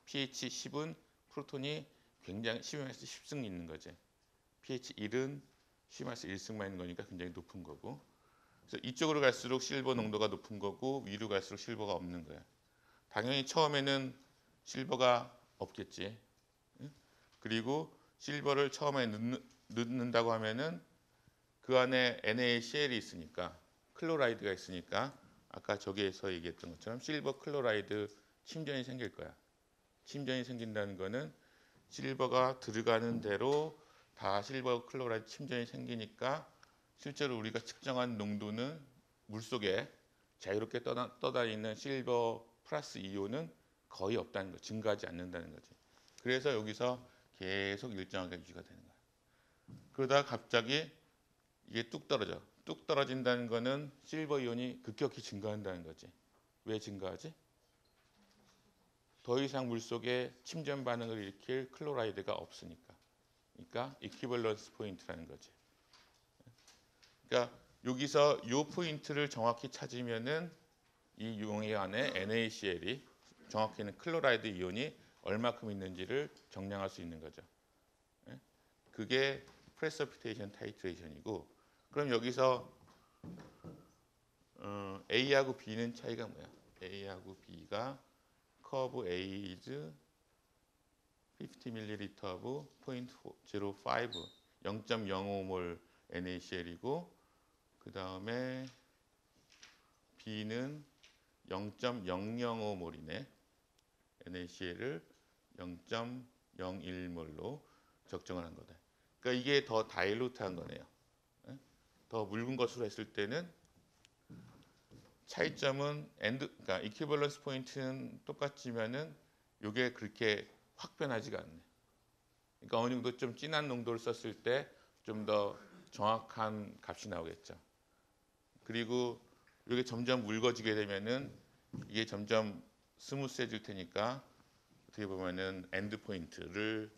pH 10은 프로톤이 굉장히 10-10승 있는 거지. pH 1은 10-1승만 있는 거니까 굉장히 높은 거고. 그래서 이쪽으로 갈수록 실버 농도가 높은 거고 위로 갈수록 실버가 없는 거야. 당연히 처음에는 실버가 없겠지. 그리고 실버를 처음에 넣는다고 하면은 그 안에 NaCl이 있으니까 클로라이드가 있으니까 아까 저기에서 얘기했던 것처럼 실버 클로라이드 침전이 생길 거야. 침전이 생긴다는 거는 실버가 들어가는 대로 다 실버 클로라이드 침전이 생기니까 실제로 우리가 측정한 농도는 물속에 자유롭게 떠다니는 실버 플러스 이온은 거의 없다는 거, 증가하지 않는다는 거지. 그래서 여기서 계속 일정하게 유지가 되는 거야. 그러다가 갑자기 이게 뚝 떨어져. 뚝 떨어진다는 거는 실버 이온이 급격히 증가한다는 거지. 왜 증가하지? 더 이상 물 속에 침전 반응을 일으킬 클로라이드가 없으니까. 그러니까 이퀴벌런스 포인트라는 거지. 그러니까 여기서 이 포인트를 정확히 찾으면은 이 용액 안에 NaCl이 정확히는 클로라이드 이온이 얼마큼 있는지를 정량할 수 있는 거죠. 그게 프레서피테이션 타이트레이션이고, 그럼 여기서 A하고 B는 차이가 뭐야? A하고 B가 커브 A is 50ml of 0.05 0.05몰 NaCl이고, 그 다음에 B는 0.005몰이네. NaCl을 0.01몰로 적정을 한 거다. 그러니까 이게 더 다일루트한 거네요. 더 묽은 것으로 했을 때는 차이점은 그러니까 이퀴벌런스 포인트는 똑같지만은 이게 그렇게 확 변하지가 않네. 그러니까 어느 정도 좀 진한 농도를 썼을 때 좀 더 정확한 값이 나오겠죠. 그리고 이게 점점 묽어지게 되면은 이게 점점 스무스해질 테니까 어떻게 보면은 엔드 포인트를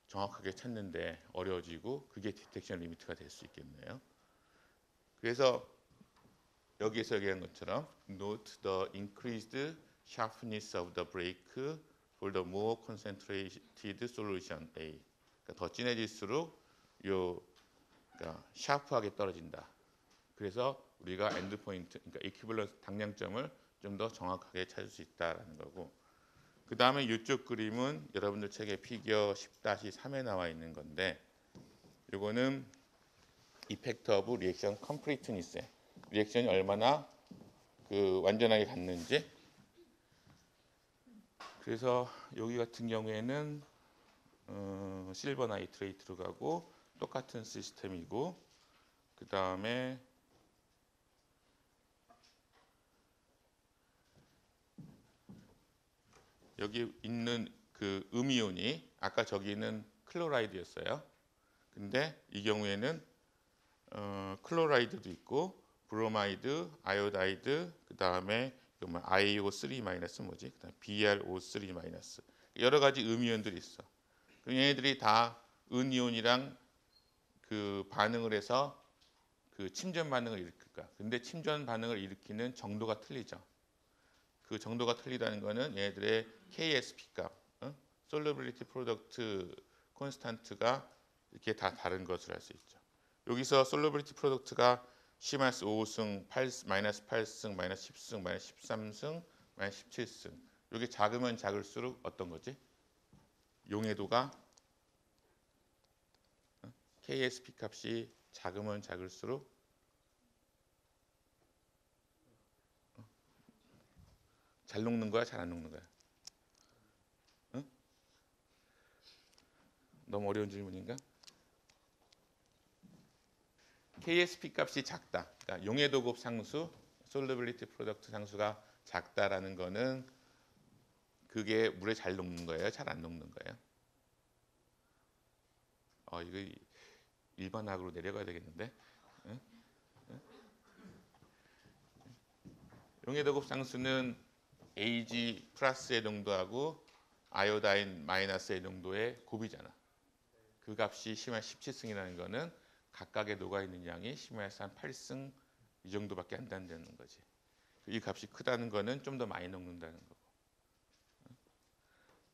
정확하게 찾는데 어려워지고, 그게 디텍션 리미트가 될 수 있겠네요. 그래서 여기에서 얘기한 것처럼 note the increased sharpness of the break for the more concentrated solution A. 그러니까 더 진해질수록 그러니까 샤프하게 떨어진다. 그래서 우리가 엔드 포인트, 그러니까 이퀴벌런스 당량점을 좀 더 정확하게 찾을 수 있다라는 거고, 그 다음에 이쪽 그림은 여러분들 책에 피겨 10-3에 나와 있는 건데, 이거는 이펙트 오브 리액션 컴플리트니스, 리액션이 얼마나 그 완전하게 갔는지. 그래서 여기 같은 경우에는 실버 나이트레이트로 가고 똑같은 시스템이고, 그 다음에 여기 있는 그 음이온이 아까 저기는 클로라이드였어요. 근데 이 경우에는 클로라이드도 있고 브로마이드, 아이오다이드, 그 다음에 IO3 마이너스 뭐지? 그다음 BrO3 마이너스, 여러 가지 음이온들이 있어. 얘네들이 다 은이온이랑 그 반응을 해서 그 침전 반응을 일으킬 거야. 근데 침전 반응을 일으키는 정도가 틀리죠. 그 정도가 틀리다는 거는 얘네들의 KSP 값, Solubility Product Constant가 이렇게 다 다른 것을 알 수 있죠. 여기서 Solubility Product가 C-5승, 마이너스 8승, 마이너스 10승, 마이너스 13승, 마이너스 17승. 이게 작으면 작을수록 어떤 거지? 용해도가 KSP 값이 작으면 작을수록 잘 녹는 거야, 잘 안 녹는 거야? 응? 너무 어려운 질문인가? KSP 값이 작다. 그러니까 용해도급 상수, 솔루빌리티 프로덕트 상수가 작다라는 거는 그게 물에 잘 녹는 거예요, 잘 안 녹는 거예요? 이거 일반학으로 내려가야 되겠는데? 응? 응? 용해도급 상수는 Ag 플러스의 농도하고 아이오다인 마이너스의 농도의 곱이잖아. 그 값이 심한 17승이라는 거는 각각의 녹아있는 양이 심해서 한 8승 이 정도밖에 안 된다는 거지. 이 값이 크다는 거는 좀 더 많이 녹는다는 거고.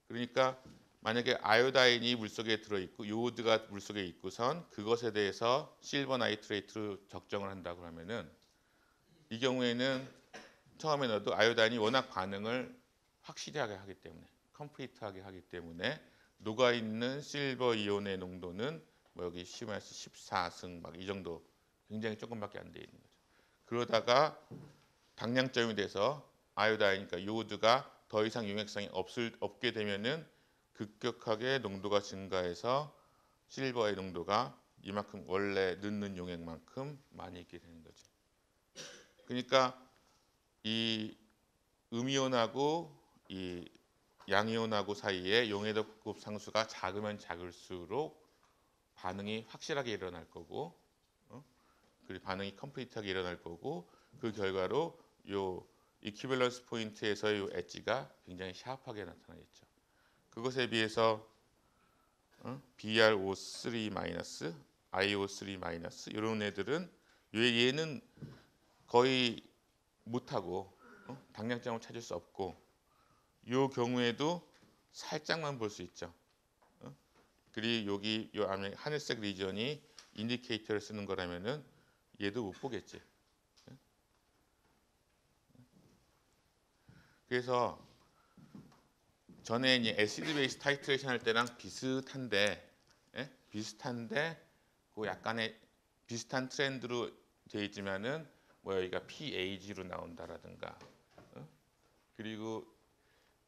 그러니까 만약에 아이오다인이 물속에 들어있고 요오드가 물속에 있고선 그것에 대해서 실버 나이트레이트로 적정을 한다고 하면은, 이 경우에는 처음에 넣어도 아이오다인이 워낙 반응을 확실하게 하기 때문에, 컴플리트하게 하기 때문에 녹아있는 실버 이온의 농도는 뭐 여기 C-14승 막 이 정도, 굉장히 조금밖에 안 돼 있는 거죠. 그러다가 당량점이 돼서 아이오다인이니까 요오드가 더 이상 용액성이 없게 되면은 급격하게 농도가 증가해서 실버의 농도가 이만큼 원래 넣는 용액만큼 많이 있게 되는 거죠. 그러니까 이 음이온하고 이 양이온하고 사이에 용해도급 상수가 작으면 작을수록 반응이 확실하게 일어날 거고, 그리고 반응이 컴플리트하게 일어날 거고, 그 결과로 요 이퀴밸런스 포인트에서의 요 엣지가 굉장히 샤프하게 나타나겠죠. 그것에 비해서 BrO3-, IO3- 이런 애들은 얘는 거의 못하고 방향점을 찾을 수 없고, 이 경우에도 살짝만 볼 수 있죠. 그리고 여기 요 안에 하늘색 리전이 인디케이터를 쓰는 거라면은 얘도 못 보겠지. 그래서 전에 이제 애시드 베이스 타이트레이션 할 때랑 비슷한데 그 약간의 비슷한 트렌드로 되어 있지만은 뭐 여기가 PAG로 나온다라든가, 그리고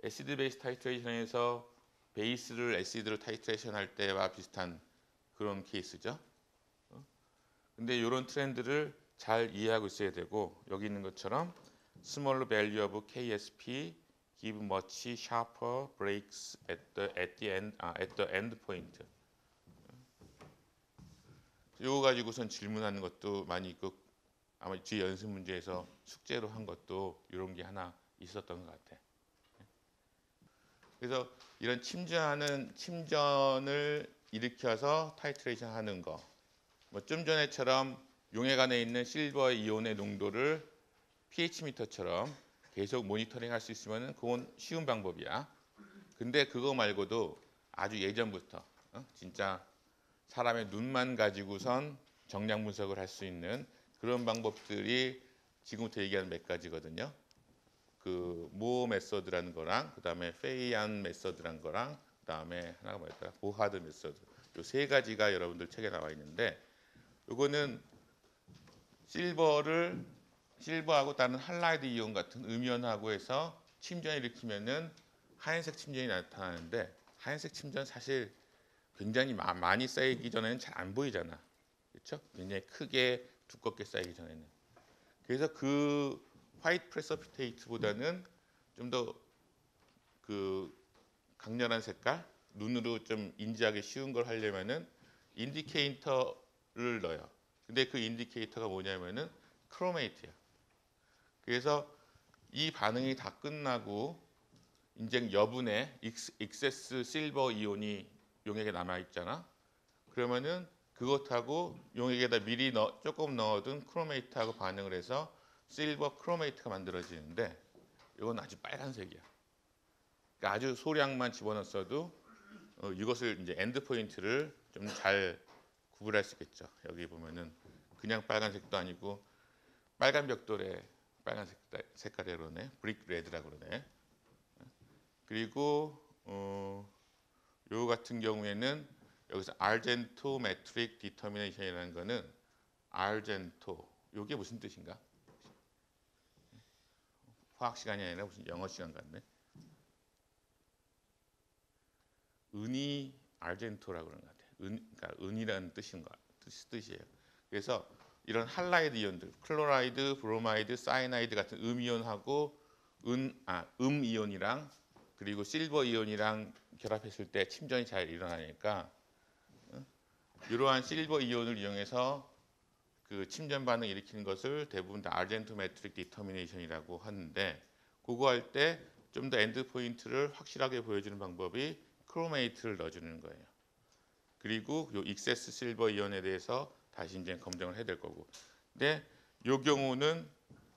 애시드 베이스 타이트레이션에서 베이스를 애시드로 타이트레이션 할 때와 비슷한 그런 케이스죠. 근데 이런 트렌드를 잘 이해하고 있어야 되고, 여기 있는 것처럼 smaller value of KSP give much sharper breaks at the end point. 이거 가지고선 질문하는 것도 많이 있고, 아마 뒤 연습 문제에서 숙제로 한 것도 이런 게 하나 있었던 것 같아. 그래서 이런 침전을 일으켜서 타이트레이션 하는 거, 뭐 좀 전에처럼 용액 안에 있는 실버 이온의 농도를 pH 미터처럼 계속 모니터링 할 수 있으면 그건 쉬운 방법이야. 근데 그거 말고도 아주 예전부터 진짜 사람의 눈만 가지고선 정량 분석을 할 수 있는 그런 방법들이 지금부터 얘기하는 몇 가지거든요. 그 모어 메서드라는 거랑, 그다음에 페이안 메서드라는 거랑, 그다음에 하나가 뭐였더라? 보하드 메서드. 요 세 가지가 여러분들 책에 나와 있는데, 요거는 실버하고 다른 할라이드 이온 같은 음이온하고 해서 침전을 일으키면은 하얀색 침전이 나타나는데, 하얀색 침전 사실 굉장히 많이 쌓이기 전에는 잘 안 보이잖아. 그렇죠? 굉장히 크게 두껍게 쌓이기 전에는. 그래서 그 화이트 프레서피테이트보다는 좀 더 그 강렬한 색깔, 눈으로 좀 인지하기 쉬운 걸 하려면은 인디케이터를 넣어요. 근데 그 인디케이터가 뭐냐면은 크로메이트야. 그래서 이 반응이 다 끝나고 이제 여분의 익세스 실버 이온이 용액에 남아 있잖아. 그러면은 그것하고 용액에다 미리 조금 넣어둔 크로메이트하고 반응을 해서 실버 크로메이트가 만들어지는데, 이건 아주 빨간색이야. 그러니까 아주 소량만 집어넣었어도 이것을 이제 엔드 포인트를 좀 잘 구분할 수 있겠죠. 여기 보면은 그냥 빨간색도 아니고 빨간 벽돌에 빨간 색깔의 그러네, 브릭 레드라고 그러네. 그리고 요 같은 경우에는 여기서 알젠토 메트릭 디터미네이션이라는 거는 알젠토, 요게 무슨 뜻인가? 화학 시간이 아니라 무슨 영어 시간 같네. 은이 알젠토라고 그러는 것 같아요. 그러니까 은이라는 뜻이에요. 그래서 이런 할라이드 이온들, 클로라이드, 브로마이드, 사이나이드 같은 음이온하고 음이온이랑 그리고 실버 이온이랑 결합했을 때 침전이 잘 일어나니까, 이러한 실버 이온을 이용해서 그 침전 반응 일으키는 것을 대부분 다 알젠토메트릭 디터미네이션이라고 하는데, 그거 할 때 좀 더 엔드 포인트를 확실하게 보여주는 방법이 크로메이트를 넣어주는 거예요. 그리고 요 익세스 실버 이온에 대해서 다시 이제 검증을 해야 될 거고. 근데 요 경우는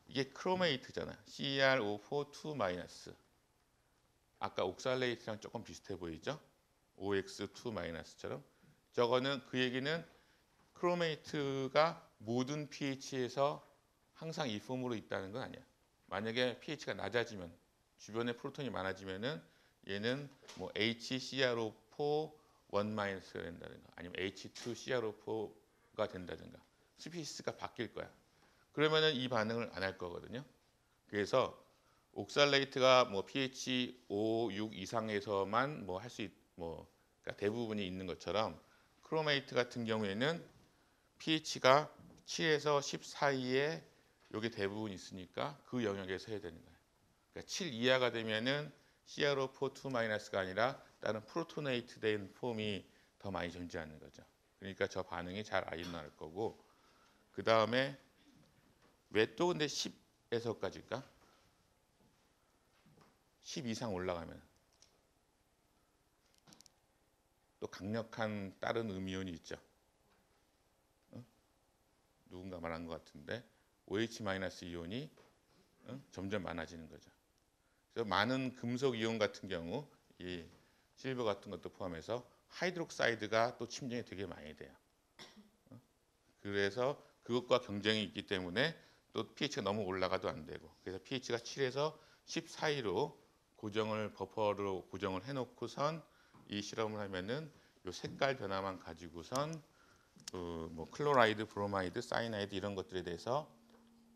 이게 크로메이트잖아. CrO4 2-. 아까 옥살레이트랑 조금 비슷해 보이죠? OX2-처럼. 저거는 그 얘기는 크로메이트가 모든 pH에서 항상 이 폼으로 있다는 건 아니야. 만약에 pH가 낮아지면, 주변에 프로톤이 많아지면은 얘는 뭐 HCrO4 1-가 된다든가, 아니면 H2CrO4가 된다든가, 스피시스가 바뀔 거야. 그러면은 이 반응을 안 할 거거든요. 그래서 옥살레이트가 뭐 pH 5, 6 이상에서만 뭐 할 수 그러니까 대부분이 있는 것처럼, 크로메이트 같은 경우에는 pH가 7에서 10 사이에 여기 대부분 있으니까 그 영역에서 해야 되는 거예요. 그러니까 7 이하가 되면은 CrO4 2-가 아니라 다른 프로토네이트 된 폼이 더 많이 존재하는 거죠. 그러니까 저 반응이 잘 안 일어날 거고, 그 다음에 왜 또 근데 10에서까지일까? 10 이상 올라가면 또 강력한 다른 음이온이 있죠. 누군가 말한 것 같은데 OH- 이온이 점점 많아지는 거죠. 그래서 많은 금속 이온 같은 경우 이 실버 같은 것도 포함해서 하이드록사이드가 또 침전이 되게 많이 돼요. 그래서 그것과 경쟁이 있기 때문에 또 pH가 너무 올라가도 안 되고, 그래서 pH가 7에서 10 사이로 고정을 버퍼로 고정을 해놓고선 이 실험을 하면은 요 색깔 변화만 가지고선 뭐 클로라이드, 브로마이드, 사이나이드 이런 것들에 대해서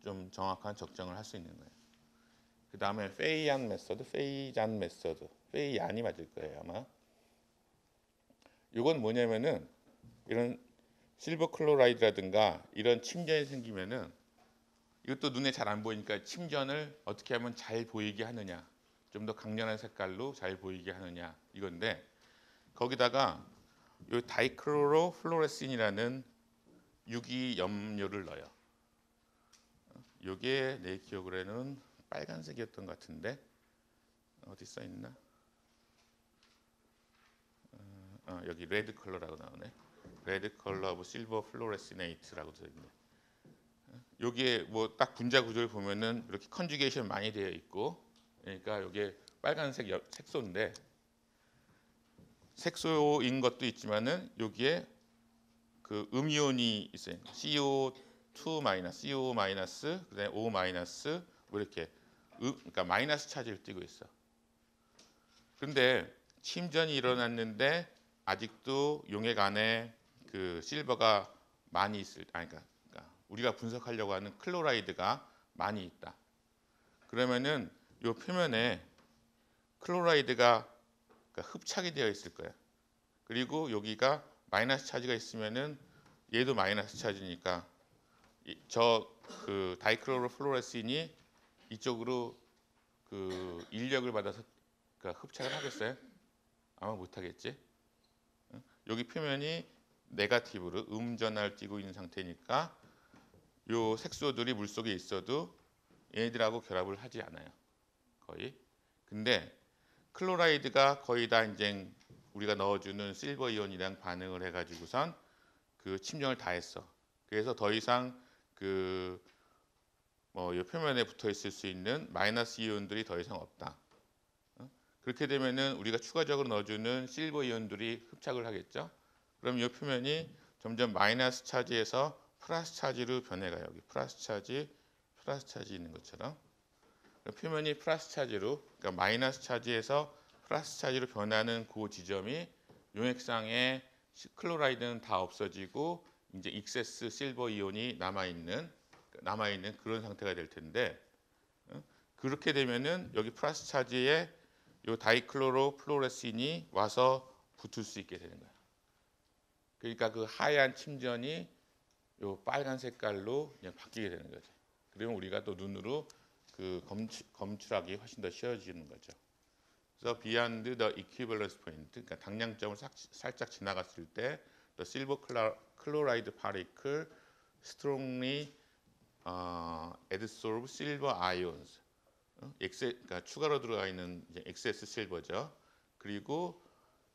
좀 정확한 적정을 할 수 있는 거예요. 그 다음에 페이얀 메서드, 페이잔 메서드, 페이얀이 맞을 거예요 아마. 이건 뭐냐면은 이런 실버 클로라이드라든가 이런 침전이 생기면은 이것도 눈에 잘 안 보이니까 침전을 어떻게 하면 잘 보이게 하느냐, 좀 더 강렬한 색깔로 잘 보이게 하느냐 이건데, 거기다가 이 다이크로로 플로레신이라는 유기 염료를 넣어요. 이게 내 기억으로는 빨간색이었던 것 같은데 어디 써 있나? 여기 레드 컬러라고 나오네. 레드 컬러 오브 실버 플로레시네이트라고 써 있네. 여기에 뭐 딱 분자 구조를 보면은 이렇게 컨주게이션 많이 되어 있고, 그러니까 이게 빨간색 색소인데, 색소인 것도 있지만은 여기에 그 음이온이 있어요. CO2-, CO-, 그다음에 O-, 뭐 이렇게 그러니까 마이너스 차지를 띠고 있어. 그런데 침전이 일어났는데 아직도 용액 안에 그 실버가 많이 있을, 그러니까 우리가 분석하려고 하는 클로라이드가 많이 있다. 그러면은 이 표면에 클로라이드가 흡착이 되어 있을 거야. 그리고 여기가 마이너스 차지가 있으면은 얘도 마이너스 차지니까 저 그 다이크로로플로레신이 이쪽으로 그 인력을 받아서 흡착을 하겠어요? 아마 못 하겠지. 여기 표면이 네거티브로 음전하를 띠고 있는 상태니까 요 색소들이 물 속에 있어도 얘네들하고 결합을 하지 않아요. 거의. 근데 클로라이드가 거의 다 이제 우리가 넣어주는 실버 이온이랑 반응을 해가지고선 그 침전을 다 했어. 그래서 더 이상 그 뭐 이 표면에 붙어 있을 수 있는 마이너스 이온들이 더 이상 없다. 그렇게 되면은 우리가 추가적으로 넣어주는 실버 이온들이 흡착을 하겠죠. 그럼 이 표면이 점점 마이너스 차지에서 플러스 차지로 변해가요. 여기 플러스 차지 있는 것처럼 표면이 플러스 차지로, 그러니까 마이너스 차지에서 플러스 차지로 변하는 그 지점이 용액상에 클로라이드는 다 없어지고 이제 익세스 실버 이온이 남아있는 그런 상태가 될 텐데, 그렇게 되면은 여기 플러스 차지에 요 다이클로로 플로레신이 와서 붙을 수 있게 되는 거야. 그러니까 그 하얀 침전이 요 빨간 색깔로 그냥 바뀌게 되는 거죠. 그러면 우리가 또 눈으로 그 검출하기 훨씬 더 쉬워지는 거죠. 그래서 beyond the equivalence point, 그러니까 당량점을 살짝 지나갔을 때 the silver chloride particle strongly adsorb silver ions, 그러니까 추가로 들어가 있는 이제 XS 실버죠. 그리고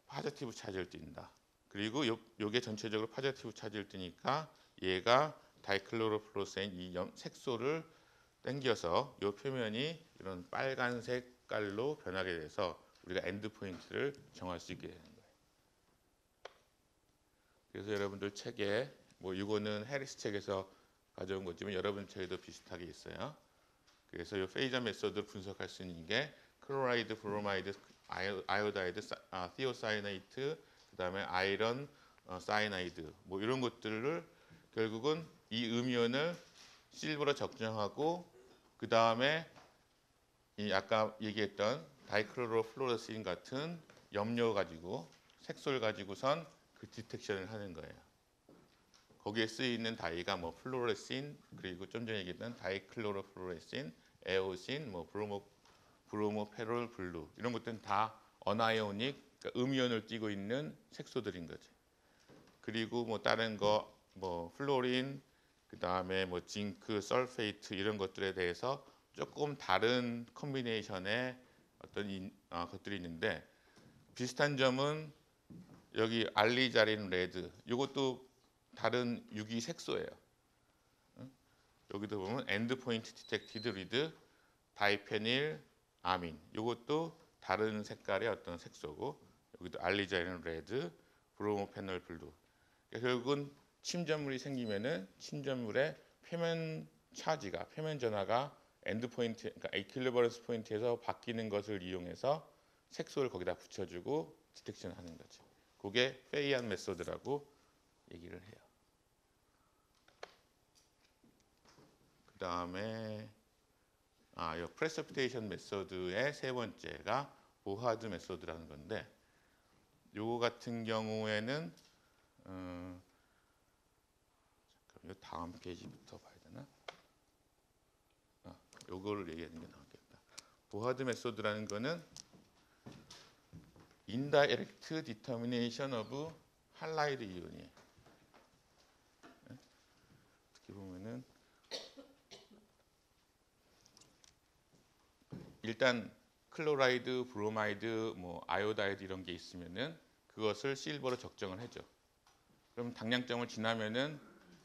파지티브 차지를 띈다. 그리고 요게 전체적으로 파지티브 차지를 띠니까 얘가 다이클로로플로레신 이 색소를 당겨서 이 표면이 이런 빨간 색깔로 변하게 돼서 우리가 엔드 포인트를 정할 수 있게 되는 거예요. 그래서 여러분들 책에 뭐 이거는 해리스 책에서 가져온 거지만 여러분 책에도 비슷하게 있어요. 그래서 이 페이저 메소드를 분석할 수 있는 게 클로라이드, 브로마이드, 아이오다이드, 티오사이네이트, 그다음에 아이런, 사이나이드 뭐 이런 것들을 결국은 이 음이온을 실버로 적정하고 그 다음에 이 아까 얘기했던 다이크로로플로레신 같은 염료 가지고 색소를 가지고선 그 디텍션을 하는 거예요. 거기에 쓰이는 다이가 뭐 플로레신, 그리고 좀 전에 얘기했던 다이클로로플로레신, 에오신, 뭐 브로모페놀 블루 이런 것들은 다 어나이오닉 그러니까 음이온을 띠고 있는 색소들인 거지. 그리고 뭐 다른 거 뭐 플로린 그다음에 뭐 징크, 설페이트 이런 것들에 대해서 조금 다른 컨비네이션의 어떤 것들이 있는데 비슷한 점은 여기 알리자린 레드 이것도 다른 유기 색소예요. 여기도 보면 엔드포인트 디텍티드 리드 다이페닐 아민 이것도 다른 색깔의 어떤 색소고 여기도 알리자린 레드 브로모페놀 블루 그러니까 결국은 침전물이 생기면은 침전물의 표면 차지가 표면 전하가 엔드 포인트 그러니까 이퀄리버런스 포인트에서 바뀌는 것을 이용해서 색소를 거기다 붙여주고 디텍션 하는 거죠. 그게 페이안 메소드라고 얘기를 해요. 그 다음에 이 프레시피테이션 메소드의 세 번째가 보하드 메소드라는 건데 요거 같은 경우에는 잠깐만요. 다음 페이지부터 봐야 되나? 요거를 얘기하는 게 나겠다. 보하드 메소드라는 거는 indirect determination of halide 이온이에요. 어떻게 보면은 일단 클로라이드, 브로마이드, 뭐 아요다이드 이런 게 있으면은 그것을 실버로 적정을 해줘. 그럼 당량점을 지나면은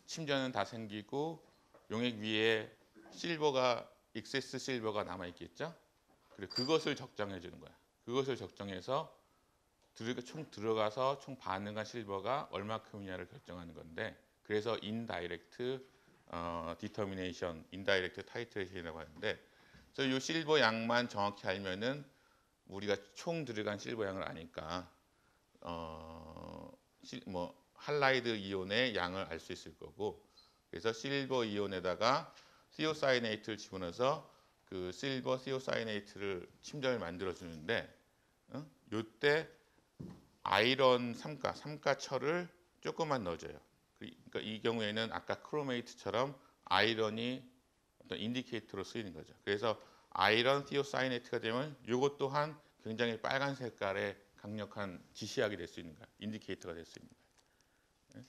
침전은 다 생기고 용액 위에 실버가 익세스 실버가 남아 있겠죠. 그리고 그것을 적정해 주는 거야. 그것을 적정해서 총 들어가서 총 반응한 실버가 얼마큼이냐를 결정하는 건데 그래서 인다이렉트 디터미네이션, 인다이렉트 타이트레이션이라고 하는데 그래서 이 실버 양만 정확히 알면은 우리가 총 들어간 실버 양을 아니까 뭐 할라이드 이온의 양을 알 수 있을 거고 그래서 실버 이온에다가 시오사이네이트를 집어넣어서 그 실버 시오사이네이트를 침전을 만들어 주는데 요때 아이런 삼가철을 조금만 넣어줘요. 그러니까 이 경우에는 아까 크로메이트처럼 아이런이 어떤 인디케이터로 쓰이는 거죠. 그래서 아이런 시오사이네이트가 되면 이것 또한 굉장히 빨간 색깔의 강력한 지시약이 될 수 있는 거야. 인디케이터가 될 수 있는 거야.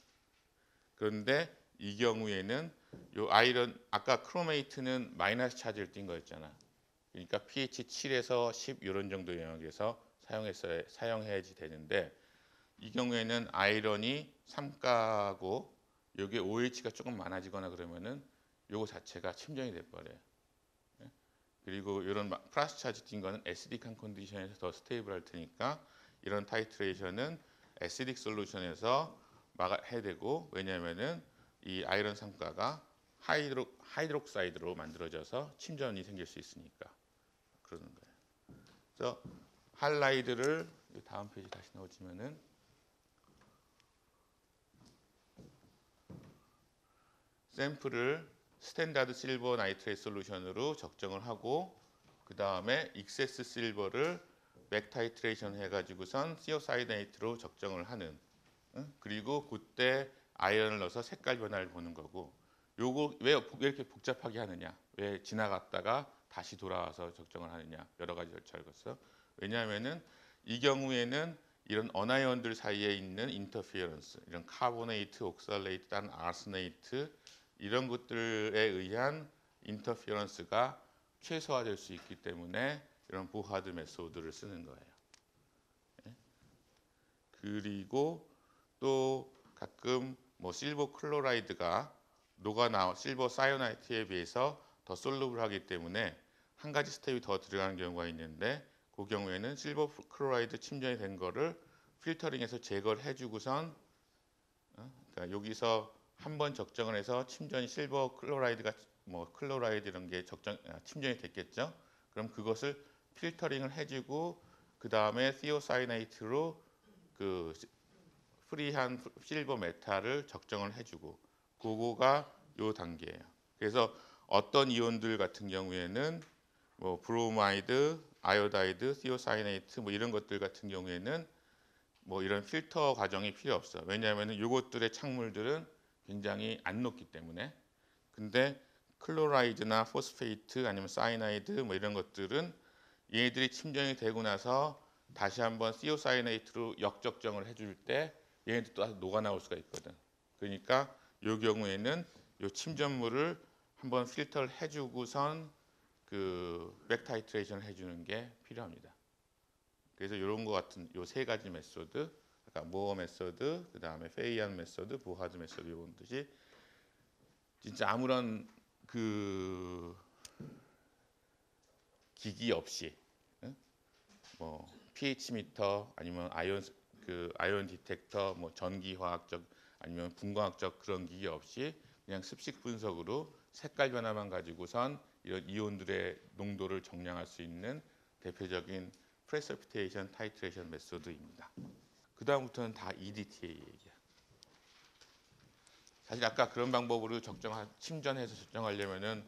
그런데 이 경우에는 요 아이런 아까 크로메이트는 마이너스 차지를 띈 거였잖아. 그러니까 pH 7에서 10 이런 정도 영역에서 사용해야지 되는데 이 경우에는 아이런이 3가고 여기에 OH가 조금 많아지거나 그러면은 요거 자체가 침전이 돼 버려요. 그리고 이런 플러스 차지 띈 거는 애시딕한 컨디션에서 더 스테이블할 테니까 이런 타이트레이션은 애시딕 솔루션에서 해야 되고 왜냐하면은 이 아이런 3가가 하이드록사이드로 만들어져서 침전이 생길 수 있으니까 그러는 거예요. 그래서 할라이드를 다음 페이지 다시 넣어주면은 샘플을 스탠다드 실버 나이트레이트 솔루션으로 적정을 하고 그 다음에 익세스 실버를 맥 타이트레이션 해가지고선 시오사이네이트로 적정을 하는 그리고 그때 아이언을 넣어서 색깔 변화를 보는 거고 요거 왜 이렇게 복잡하게 하느냐 왜 지나갔다가 다시 돌아와서 적정을 하느냐 여러 가지 절차를 거쳐 왜냐하면은 이 경우에는 이런 어나이언들 사이에 있는 인터피어런스 이런 카보네이트, 옥살레이트, 또는 아스네이트 이런 것들에 의한 인터피어런스가 최소화될 수 있기 때문에 이런 보하드 메소드를 쓰는 거예요. 그리고 또 가끔 뭐 실버 클로라이드가 실버 사이오나이트에 비해서 더 솔루블하기 때문에 한 가지 스텝이 더 들어가는 경우가 있는데 그 경우에는 실버 클로라이드 침전이 된 거를 필터링해서 제거를 해주고선 그러니까 여기서 한번 적정을 해서 침전이 실버 클로라이드가 뭐 클로라이드 이런 게 침전이 됐겠죠. 그럼 그것을 필터링을 해주고 그 다음에 시오사이네이트로 그 프리한 실버 메탈을 적정을 해주고 그거가 요 단계예요. 그래서 어떤 이온들 같은 경우에는 뭐 브로마이드, 아요다이드, 시오사이네이트 뭐 이런 것들 같은 경우에는 뭐 이런 필터 과정이 필요 없어. 왜냐하면 이것들의 착물들은 굉장히 안 녹기 때문에. 근데 클로라이드나 포스페이트 아니면 사이나이드 뭐 이런 것들은 얘네들이 침전이 되고 나서 다시 한번 시오사이네이트로 역적정을 해줄 때 얘네들 또 녹아 나올 수가 있거든. 그러니까 이 경우에는 이 침전물을 한번 필터를 해주고선 그 백타이트레이션을 해주는 게 필요합니다. 그래서 이런 거 같은 요 세 가지 메소드, 그러니까 모어 메소드, 그 다음에 페이안 메소드, 보하드 메소드 이런 뜻이 진짜 아무런 그 기기 없이, 응? 뭐 pH 미터 아니면 아이온 디텍터, 뭐 전기화학적 아니면 분광학적 그런 기기 없이 그냥 습식 분석으로 색깔 변화만 가지고선 이런 이온들의 농도를 정량할 수 있는 대표적인 프레시피테이션 타이트레이션 메소드입니다. 그 다음부터는 다 EDTA 얘기야. 사실 아까 그런 방법으로 침전해서 적정하려면은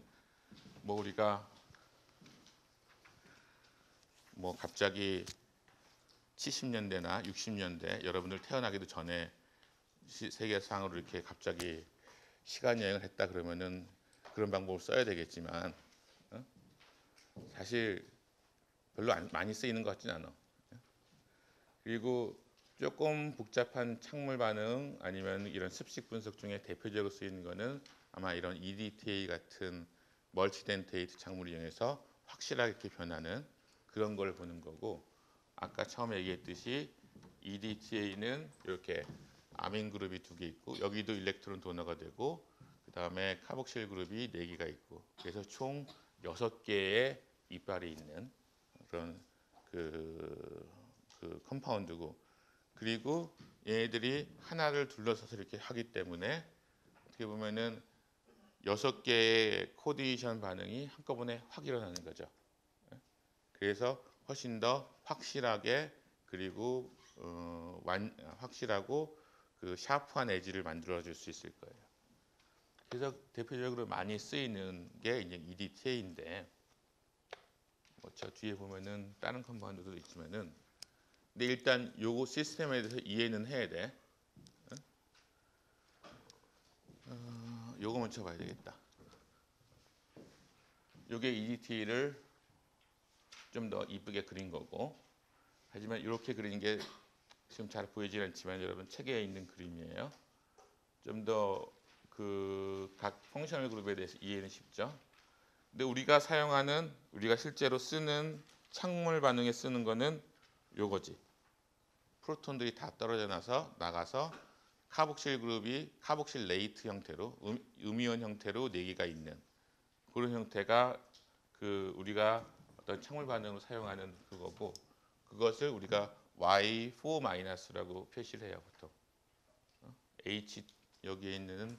뭐 우리가 뭐 갑자기 70년대나 60년대 여러분들 태어나기도 전에 세계상으로 이렇게 갑자기 시간 여행을 했다 그러면은 그런 방법을 써야 되겠지만 사실 별로 많이 쓰이는 것 같진 않아. 그리고 조금 복잡한 착물 반응 아니면 이런 습식 분석 중에 대표적으로 쓰이는 거는 아마 이런 EDTA 같은 멀티덴테이트 착물을 이용해서 확실하게 이렇게 변하는 그런 걸 보는 거고, 아까 처음에 얘기했듯이 EDTA는 이렇게 아민 그룹이 2개 있고 여기도 일렉트론 도너가 되고 그 다음에 카복실 그룹이 4개가 있고 그래서 총 6개의 이빨이 있는 그런 그 컴파운드고, 그리고 얘네들이 하나를 둘러서서 이렇게 하기 때문에 어떻게 보면은 6개의 코디네이션 반응이 한꺼번에 확 일어나는 거죠. 그래서 훨씬 더 확실하게 그리고 확실하고 그 샤프한 에지를 만들어 줄 수 있을 거예요. 그래서 대표적으로 많이 쓰이는 게 이제 EDTA인데 뭐 저 뒤에 보면은 다른 컴파운드도 있지만은 근데 일단 요거 시스템에 대해서 이해는 해야 돼. 요거 먼저 봐야 되겠다. 요게 EDTA를 좀 더 이쁘게 그린 거고, 하지만 이렇게 그리는 게 지금 잘 보이지 않지만 여러분 책에 있는 그림이에요. 좀 더 그 각 펑셔널 그룹에 대해서 이해는 쉽죠. 근데 우리가 실제로 쓰는 착물 반응에 쓰는 거는 요거지. 프로톤들이 다 떨어져 나가서 카복실 그룹이 카복실 레이트 형태로 음이온 형태로 4개가 있는 그런 형태가 그 우리가 어떤 착물 반응으로 사용하는 그거고, 그것을 우리가 Y4-라고 표시를 해요 보통. H 여기에 있는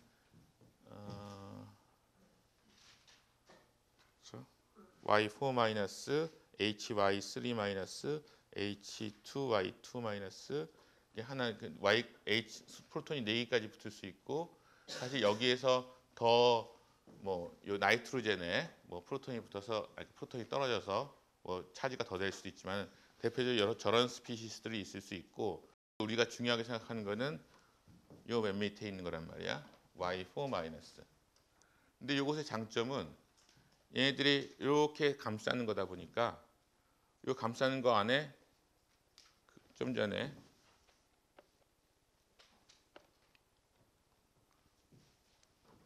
Y4-, HY3-, H2Y2- 이게 하나 H 프로톤이 4개까지 붙을 수 있고, 사실 여기에서 더 뭐 요 나이트로젠에 뭐 프로톤이 떨어져서 뭐 차지가 더 될 수도 있지만 대표적으로 저런 스피시스들이 있을 수 있고, 우리가 중요하게 생각하는 거는 요 맨 밑에 있는 거란 말이야. Y4-. 근데 이것의 장점은 얘네들이 이렇게 감싸는 거다 보니까 이 감싸는 거 안에 좀 전에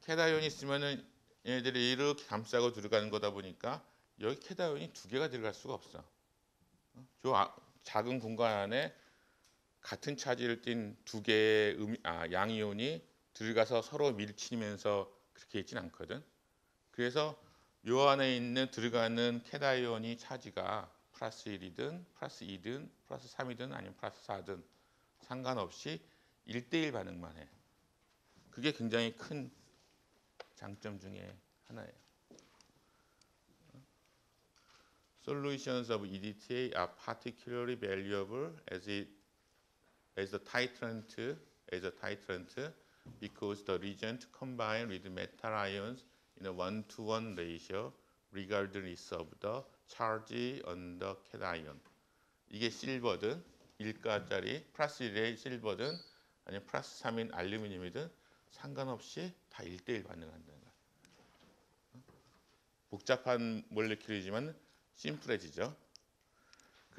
캐다이온이 있으면은 얘네들이 이렇게 감싸고 들어가는 거다 보니까 여기 캐다이온이 2개가 들어갈 수가 없어. 저 작은 공간 안에 같은 차지를 띤 2개의 양이온이 들어가서 서로 밀치면서 그렇게 있진 않거든. 그래서 요 안에 있는 들어가는 캐다이온이 차지가 플러스 1이든 플러스 2든 플러스 3이든 아니면 플러스 4든 상관없이 1대1 반응만 해. 그게 굉장히 큰 장점 중에 하나예요. Solutions of EDTA are particularly valuable as a titrant because the reagent combine with metal ions in a 1-to-1 ratio regardless of the charge on the cation. 이게 실버든 1가짜리 플러스 1의 실버든 아니면 플러스 3인 알루미늄이든 상관없이 다 1대1 반응한다는 거야. 복잡한 몰레큘이지만 심플해지죠.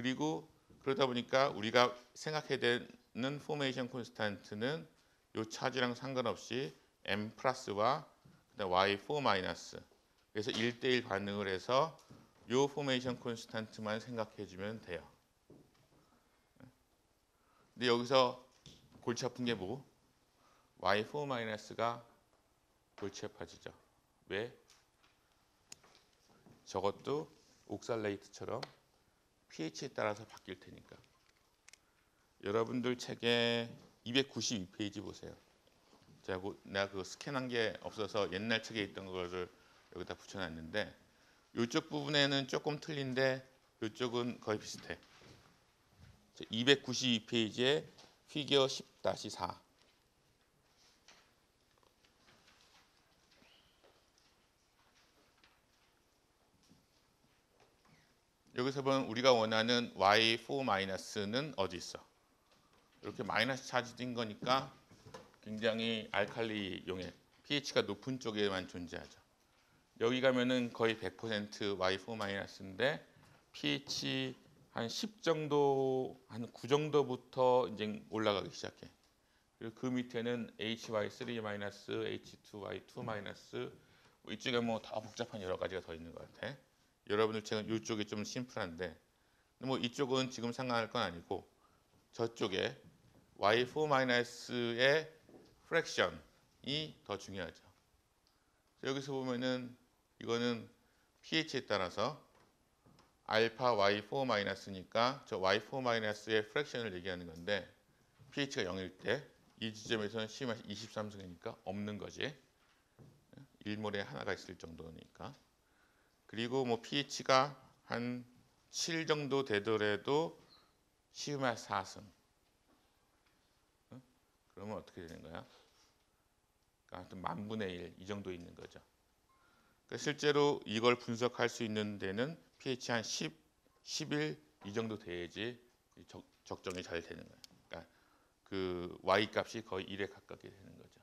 그리고 그러다 보니까 우리가 생각해야 되는 포메이션 콘스탄트는 요 차지랑 상관없이 m 플러스와 그다음 y4 마이너스, 그래서 1대1 반응을 해서 요 포메이션 콘스탄트만 생각해 주면 돼요. 근데 여기서 골치 아픈 게 뭐? y4 마이너스가 골치 아파지죠. 왜? 저것도 옥살레이트처럼 pH에 따라서 바뀔 테니까. 여러분들 책에 292페이지 보세요. 내가 그거 스캔한 게 없어서 옛날 책에 있던 거를 여기다 붙여놨는데 이쪽 부분에는 조금 틀린데 이쪽은 거의 비슷해. 292페이지에 피겨 10-4. 여기서 보면 우리가 원하는 Y4-는 어디 있어? 이렇게 마이너스 차지된 거니까 굉장히 알칼리 용액, pH가 높은 쪽에만 존재하죠. 여기 가면은 거의 100% Y4-인데 pH 한 10 정도, 한 9 정도부터 이제 올라가기 시작해. 그리고 그 밑에는 HY3-, H2Y2-, 뭐 이쪽에 뭐 더 복잡한 여러 가지가 더 있는 것 같아. 여러분들 책은 이쪽이 좀 심플한데, 뭐 이쪽은 지금 상관할 건 아니고 저쪽에 Y4-의 프랙션이 더 중요하죠. 여기서 보면은 이거는 pH에 따라서 알파 Y4-니까 저 Y4-의 프랙션을 얘기하는 건데 pH가 0일 때 이 지점에서는 C-23승이니까 없는 거지. 1몰에 하나가 있을 정도니까. 그리고 뭐 pH가 한 7 정도 되더라도 C-4승. 그러면 어떻게 되는 거야? 그러니까 10,000분의 1 이 정도 있는 거죠. 그러니까 실제로 이걸 분석할 수 있는 데는 pH 한 10, 11 이 정도 돼야지 적정이 잘 되는 거예요. 그러니까 그 y 값이 거의 1에 가깝게 되는 거죠.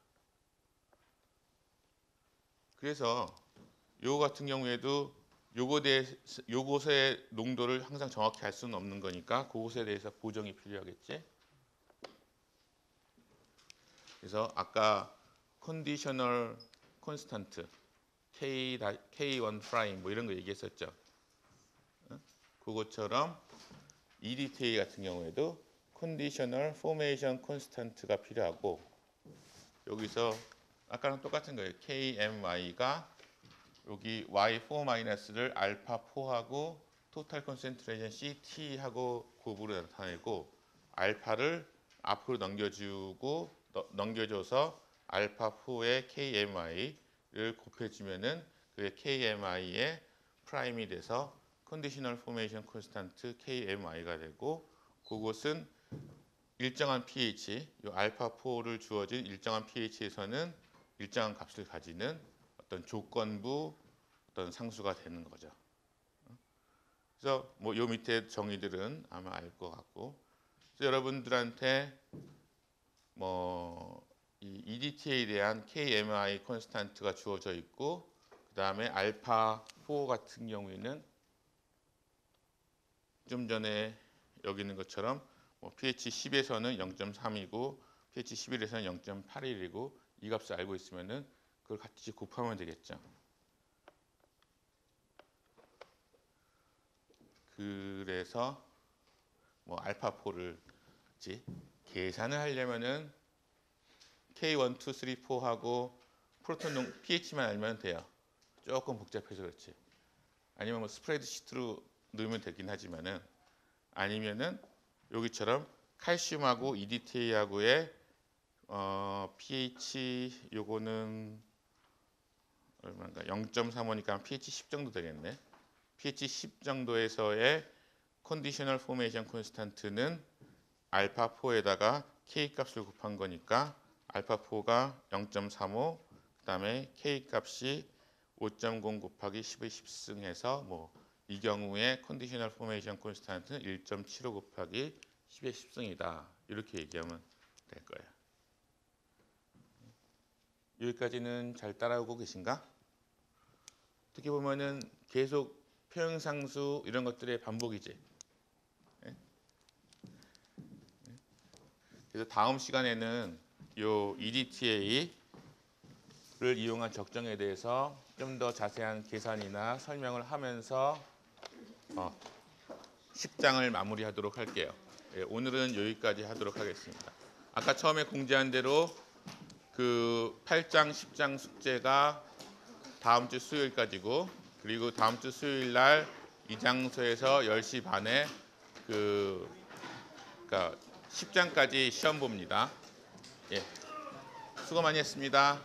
그래서 요거 같은 경우에도 요것의 농도를 항상 정확히 알 수는 없는 거니까 그것에 대해서 보정이 필요하겠지. 그래서 아까 컨디셔널 콘스탄트 K1 프라임 뭐 이런 거 얘기했었죠. 그것처럼 EDTA 같은 경우에도 컨디셔널 포메이션 콘스탄트가 필요하고 여기서 아까랑 똑같은 거예요. KMY가 여기 Y4-를 알파4하고 토탈 컨센트레이션 CT하고 곱으로 나타내고 알파를 앞으로 넘겨줘서 알파4의 KMI를 곱해주면은 그게 KMI의 프라임이 돼서 컨디셔널 포메이션 콘스탄트 KMI가 되고 그것은 일정한 pH, 이 알파4를 주어진 일정한 pH에서는 일정한 값을 가지는 어떤 조건부 어떤 상수가 되는 거죠. 그래서 뭐 요 밑에 정의들은 아마 알 것 같고, 그래서 여러분들한테 뭐 이 EDTA에 대한 KMI 콘스탄트가 주어져 있고, 그 다음에 알파4 같은 경우에는 좀 전에 여기 있는 것처럼 뭐 pH 10에서는 0.3이고 pH 11에서는 0.81이고 이 값을 알고 있으면은 그걸 같이 곱하면 되겠죠. 그래서 뭐 알파4를 계산을 하려면은 K1, 2, 3, 4하고 프로톤 pH만 알면 돼요. 조금 복잡해서 그렇지. 아니면 뭐 스프레드 시트로 넣으면 되긴 하지만은 아니면은 여기처럼 칼슘하고 EDTA하고의 pH 요거는 얼마인가 0.35니까 pH 10 정도 되겠네. pH 10 정도에서의 컨디셔널 포메이션 콘스탄트는 알파4에다가 K 값을 곱한 거니까 알파4가 0.35, 그 다음에 K 값이 5.0 곱하기 10의 10승 해서 뭐 이 경우에 컨디셔널 포메이션 콘스탄트는 1.75 곱하기 10의 10승이다. 이렇게 얘기하면 될 거예요. 여기까지는 잘 따라오고 계신가? 어떻게 보면은 계속 표현상수 이런 것들의 반복이지. 그래서 다음 시간에는 요 EDTA를 이용한 적정에 대해서 좀 더 자세한 계산이나 설명을 하면서 10장을 마무리하도록 할게요. 예, 오늘은 여기까지 하도록 하겠습니다. 아까 처음에 공지한 대로 그 8장, 10장 숙제가 다음 주 수요일까지고, 그리고 다음 주 수요일 날 이 장소에서 10시 반에 그러니까 10장까지 시험 봅니다. 예, 수고 많이 했습니다.